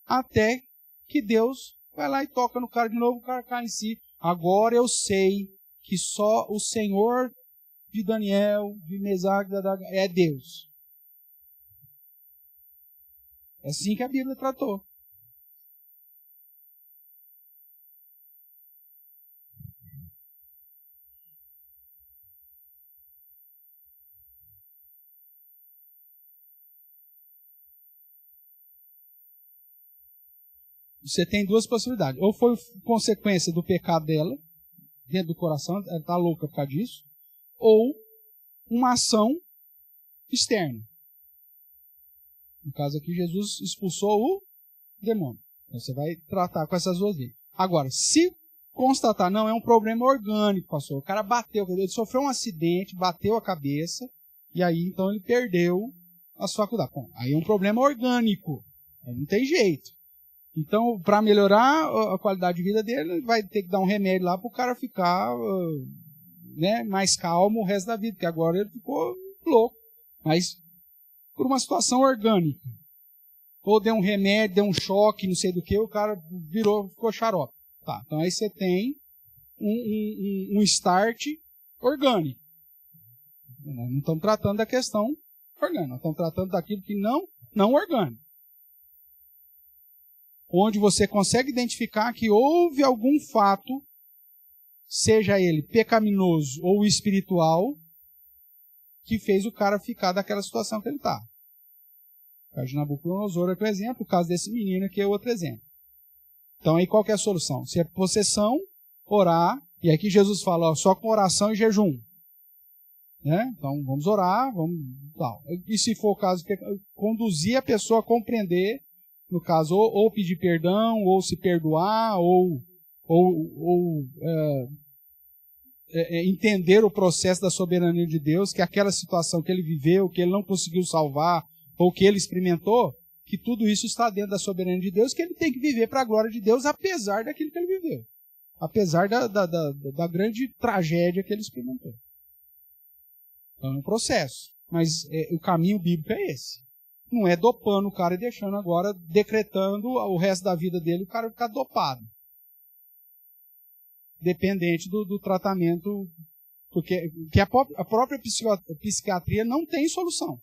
Até que Deus vai lá e toca no cara de novo, o cara cai em si. Agora eu sei que só o Senhor de Daniel, de Mesaque, é Deus. É assim que a Bíblia tratou. Você tem duas possibilidades. Ou foi consequência do pecado dela, dentro do coração, ela está louca por causa disso, ou uma ação externa. No caso aqui, Jesus expulsou o demônio. Então, você vai tratar com essas duas vias. Agora, se constatar, não, é um problema orgânico, pastor. O cara bateu, ele sofreu um acidente, bateu a cabeça, e aí, então, ele perdeu as faculdades. Bom, aí é um problema orgânico. Aí não tem jeito. Então, para melhorar a qualidade de vida dele, vai ter que dar um remédio lá para o cara ficar mais calmo o resto da vida, porque agora ele ficou louco. Mas por uma situação orgânica. Ou deu um remédio, deu um choque, não sei do que, o cara ficou xarope. Tá, então aí você tem um start orgânico. Nós não estamos tratando da questão orgânica, nós estamos tratando daquilo que não orgânico. Onde você consegue identificar que houve algum fato, seja ele pecaminoso ou espiritual, que fez o cara ficar daquela situação que ele está. O caso de Nabucodonosor é outro exemplo, o caso desse menino aqui é outro exemplo. Então aí qual que é a solução? Se é possessão, orar, e aqui Jesus fala, só com oração e jejum. Né? Então vamos orar, tal. E se for o caso, conduzir a pessoa a compreender, no caso, ou pedir perdão, ou se perdoar, ou entender o processo da soberania de Deus, que aquela situação que ele viveu, que ele não conseguiu salvar, ou que ele experimentou, que tudo isso está dentro da soberania de Deus, que ele tem que viver para a glória de Deus, apesar daquilo que ele viveu. Apesar da grande tragédia que ele experimentou. Então é um processo. Mas o caminho bíblico é esse. Não é dopando o cara e deixando agora, decretando o resto da vida dele, o cara ficar dopado. Dependente do tratamento, porque a própria psiquiatria não tem solução.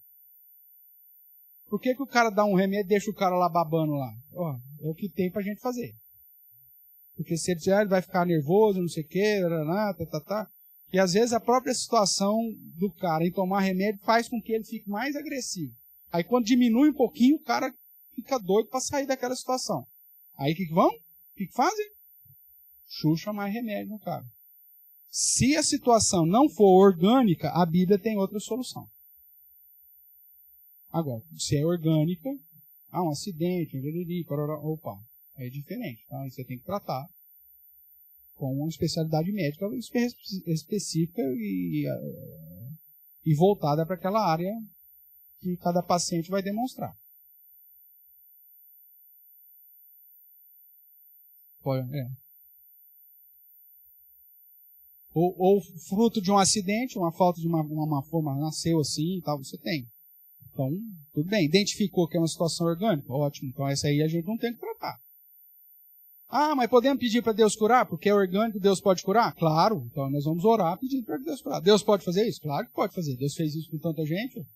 Por que o cara dá um remédio e deixa o cara lá babando lá? É o que tem pra gente fazer. Porque se ele disser, ele vai ficar nervoso, não sei o quê, e às vezes a própria situação do cara em tomar remédio faz com que ele fique mais agressivo. Aí quando diminui um pouquinho, o cara fica doido para sair daquela situação. Aí o que vão? O que fazem? Xuxa mais remédio no cara. Se a situação não for orgânica, a Bíblia tem outra solução. Agora, se é orgânica, um acidente, opa, é diferente. Tá? Aí você tem que tratar com uma especialidade médica específica e voltada para aquela área que cada paciente vai demonstrar. Ou fruto de um acidente, uma falta de uma forma, nasceu assim e tal, você tem. Então, tudo bem. Identificou que é uma situação orgânica? Ótimo. Então, essa aí a gente não tem que tratar. Mas podemos pedir para Deus curar? Porque é orgânico, Deus pode curar? Claro. Então, nós vamos orar pedindo para Deus curar. Deus pode fazer isso? Claro que pode fazer. Deus fez isso com tanta gente.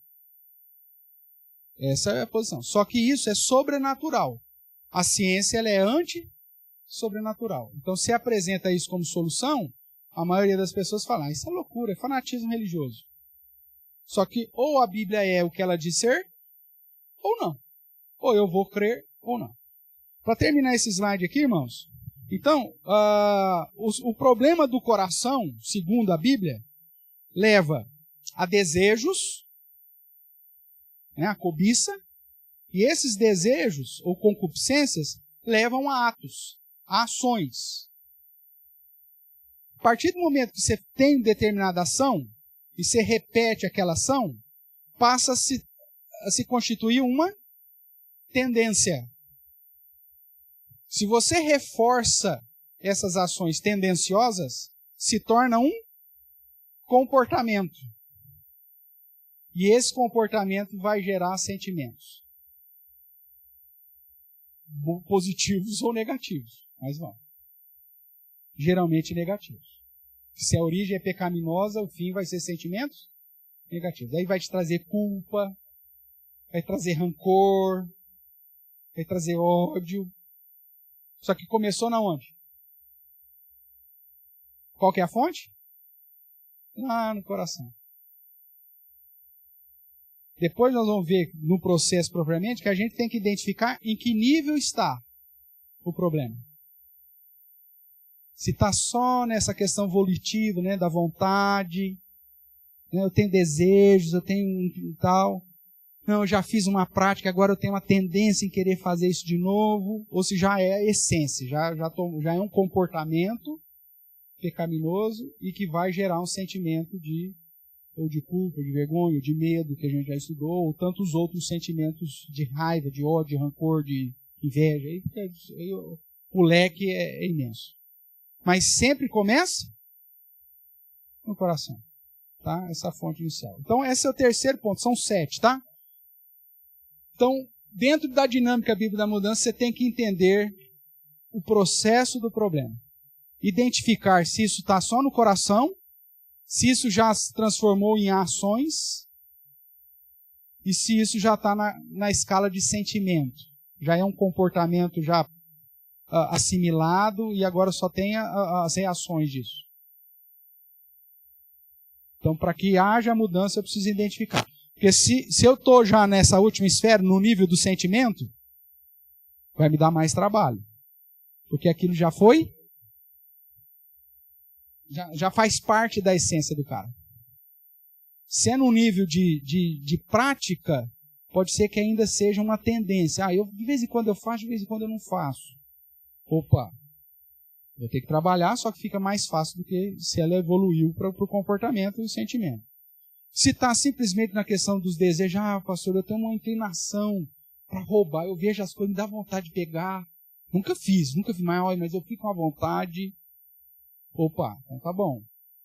Essa é a posição. Só que isso é sobrenatural. A ciência ela é anti-sobrenatural. Então, se apresenta isso como solução, a maioria das pessoas fala, isso é loucura, é fanatismo religioso. Só que ou a Bíblia é o que ela diz ser, ou não. Ou eu vou crer, ou não. Para terminar esse slide aqui, irmãos, então, o problema do coração, segundo a Bíblia, leva a desejos, né, a cobiça, e esses desejos ou concupiscências levam a atos, a ações. A partir do momento que você tem determinada ação, e você repete aquela ação, passa a se constituir uma tendência. Se você reforça essas ações tendenciosas, se torna um comportamento. E esse comportamento vai gerar sentimentos. Positivos ou negativos, mas vão. Geralmente negativos. Se a origem é pecaminosa, o fim vai ser sentimentos negativos. Aí vai te trazer culpa, vai trazer rancor, vai trazer ódio. Só que começou na onde? Qual que é a fonte? Lá no coração. Depois nós vamos ver no processo propriamente que a gente tem que identificar em que nível está o problema. Se está só nessa questão volitiva, né, da vontade, né, eu tenho desejos, eu tenho tal. Não, eu já fiz uma prática, agora eu tenho uma tendência em querer fazer isso de novo. Ou se já é a essência, já é um comportamento pecaminoso e que vai gerar um sentimento de culpa, de vergonha, de medo, que a gente já estudou, ou tantos outros sentimentos de raiva, de ódio, de rancor, de inveja. Aí o leque é imenso. Mas sempre começa no coração. Tá? Essa fonte inicial. Então, esse é o terceiro ponto. São 7, tá? Então, dentro da dinâmica bíblica da mudança, você tem que entender o processo do problema. Identificar se isso está só no coração, se isso já se transformou em ações e se isso já está na escala de sentimento. Já é um comportamento já assimilado e agora só tem as reações disso. Então, para que haja mudança, eu preciso identificar. Porque se eu estou já nessa última esfera, no nível do sentimento, vai me dar mais trabalho. Porque aquilo já foi, já faz parte da essência do cara. Se é no nível de prática, pode ser que ainda seja uma tendência. De vez em quando eu faço, de vez em quando eu não faço. Opa, vou ter que trabalhar, só que fica mais fácil do que se ela evoluiu para o comportamento e o sentimento. Se está simplesmente na questão dos desejos, pastor, eu tenho uma inclinação para roubar, eu vejo as coisas, me dá vontade de pegar. Nunca fiz, mas eu fico com a vontade. Opa, então tá bom.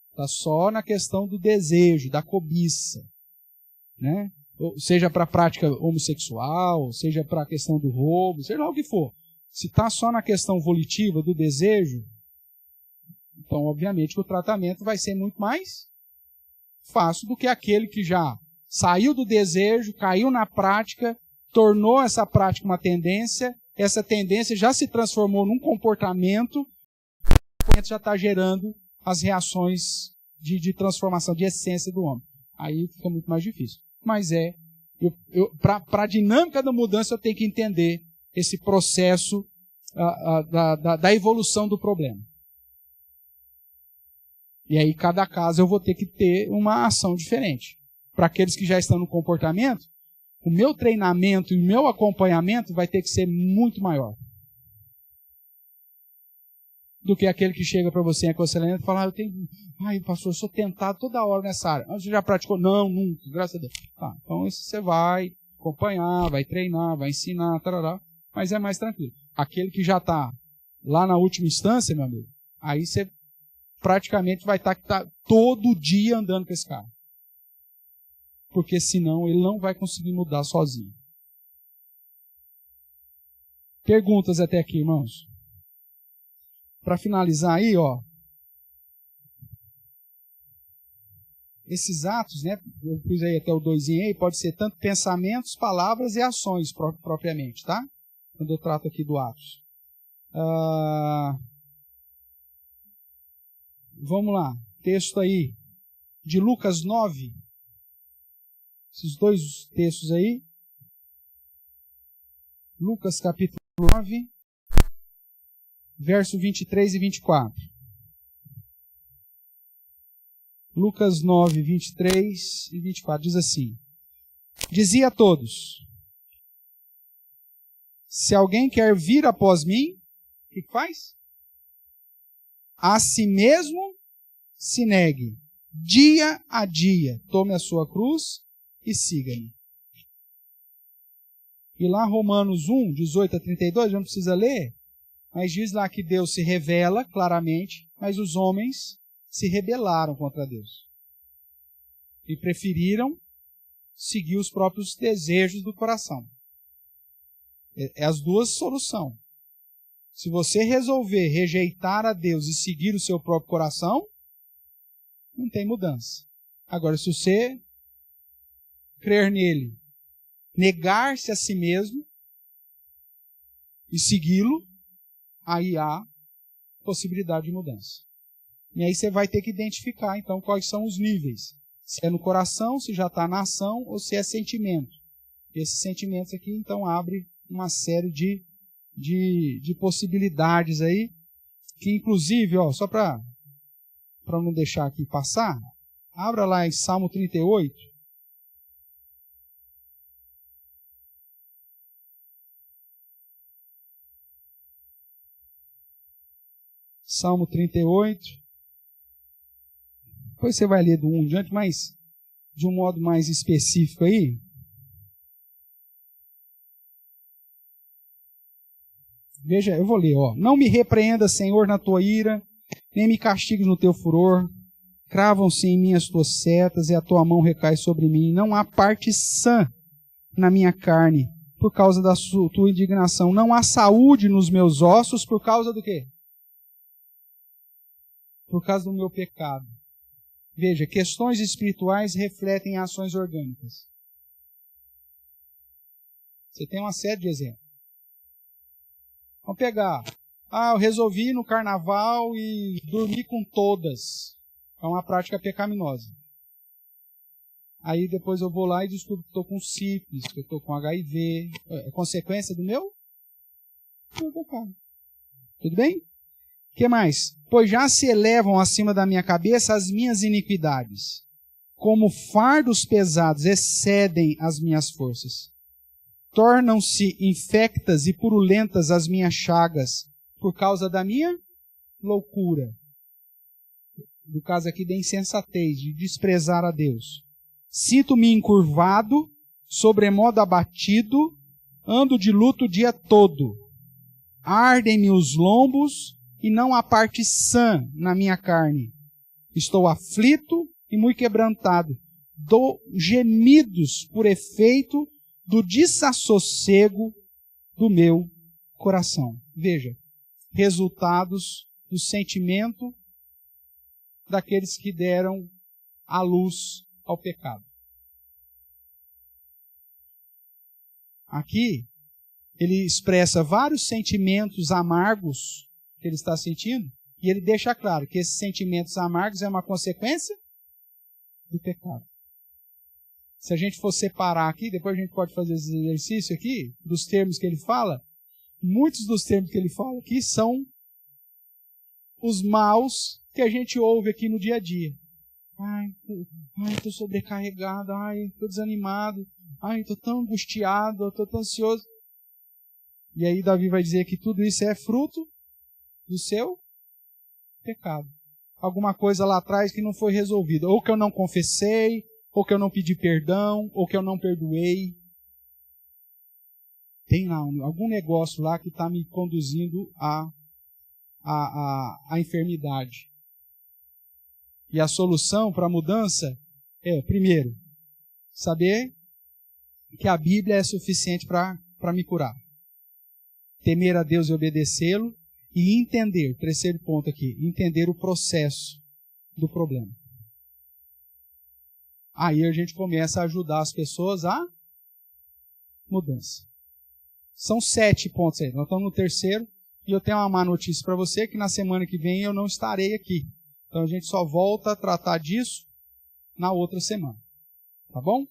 Está só na questão do desejo, da cobiça. Né? seja para a prática homossexual, seja para a questão do roubo, seja lá o que for. Se está só na questão volitiva do desejo, então, obviamente, que o tratamento vai ser muito mais fácil do que aquele que já saiu do desejo, caiu na prática, tornou essa prática uma tendência, essa tendência já se transformou num comportamento, já está gerando as reações de transformação, de essência do homem. Aí fica muito mais difícil. Mas para a dinâmica da mudança, eu tenho que entender esse processo da evolução do problema. E aí, cada caso, eu vou ter que ter uma ação diferente. Para aqueles que já estão no comportamento, o meu treinamento e o meu acompanhamento vai ter que ser muito maior do que aquele que chega para você em aconselhamento e fala, pastor, eu sou tentado toda hora nessa área. Você já praticou? Não, nunca, graças a Deus. Então isso você vai acompanhar, vai treinar, vai ensinar, tarará, mas é mais tranquilo. Aquele que já está lá na última instância, meu amigo, aí você praticamente vai estar todo dia andando com esse cara. Porque senão ele não vai conseguir mudar sozinho. Perguntas até aqui, irmãos? Para finalizar aí, esses atos, né? Eu pus aí até o 2 aí, pode ser tanto pensamentos, palavras e ações propriamente, tá? Quando eu trato aqui do atos. Vamos lá, texto aí de Lucas 9. Esses dois textos aí. Lucas capítulo 9, verso 23 e 24. Lucas 9, 23 e 24 diz assim: Dizia a todos: se alguém quer vir após mim, o que faz? A si mesmo se negue, dia a dia, tome a sua cruz e siga-me. E lá Romanos 1, 18 a 32, já não precisa ler, mas diz lá que Deus se revela claramente, mas os homens se rebelaram contra Deus. E preferiram seguir os próprios desejos do coração. É as duas soluções. Se você resolver rejeitar a Deus e seguir o seu próprio coração, não tem mudança. Agora, se você crer nele, negar-se a si mesmo e segui-lo, aí há possibilidade de mudança. E aí você vai ter que identificar, então, quais são os níveis. Se é no coração, se já está na ação, ou se é sentimento. Esses sentimentos aqui, então, abre uma série de possibilidades aí, que inclusive, só para não deixar aqui passar, abra lá em Salmo 38. Salmo 38. Depois você vai ler do 1 em diante, mas de um modo mais específico aí. Veja, eu vou ler, Não me repreenda, Senhor, na tua ira, nem me castigues no teu furor. Cravam-se em mim as tuas setas e a tua mão recai sobre mim. Não há parte sã na minha carne por causa da tua indignação. Não há saúde nos meus ossos por causa do quê? Por causa do meu pecado. Veja, questões espirituais refletem ações orgânicas. Você tem uma série de exemplos. Vamos pegar. Eu resolvi ir no carnaval e dormir com todas. É uma prática pecaminosa. Aí depois eu vou lá e descubro que estou com sífilis, que estou com HIV. É consequência do meu pecado. Tudo bem? O que mais? Pois já se elevam acima da minha cabeça as minhas iniquidades. Como fardos pesados excedem as minhas forças. Tornam-se infectas e purulentas as minhas chagas por causa da minha loucura. No caso aqui da insensatez, de desprezar a Deus. Sinto-me encurvado, sobremodo abatido, ando de luto o dia todo. Ardem-me os lombos e não há parte sã na minha carne. Estou aflito e muito quebrantado. gemidos por efeito do desassossego do meu coração. Veja, resultados do sentimento daqueles que deram a luz ao pecado. Aqui, ele expressa vários sentimentos amargos que ele está sentindo, e ele deixa claro que esses sentimentos amargos é uma consequência do pecado. Se a gente for separar aqui, depois a gente pode fazer esse exercício aqui, dos termos que ele fala, muitos dos termos que ele fala aqui são os maus que a gente ouve aqui no dia a dia. Ai, estou sobrecarregado, estou desanimado, estou tão angustiado, estou tão ansioso. E aí Davi vai dizer que tudo isso é fruto do seu pecado. Alguma coisa lá atrás que não foi resolvida. Ou que eu não confessei, ou que eu não pedi perdão, ou que eu não perdoei. Tem lá algum negócio lá que está me conduzindo à enfermidade. E a solução para a mudança é, primeiro, saber que a Bíblia é suficiente para me curar. Temer a Deus e obedecê-lo. E entender, terceiro ponto aqui, entender o processo do problema. Aí a gente começa a ajudar as pessoas a mudança. São 7 pontos aí. Nós estamos no terceiro e eu tenho uma má notícia para você que na semana que vem eu não estarei aqui. Então a gente só volta a tratar disso na outra semana. Tá bom?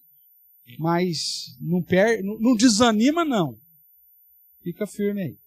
Mas não desanima não. Fica firme aí.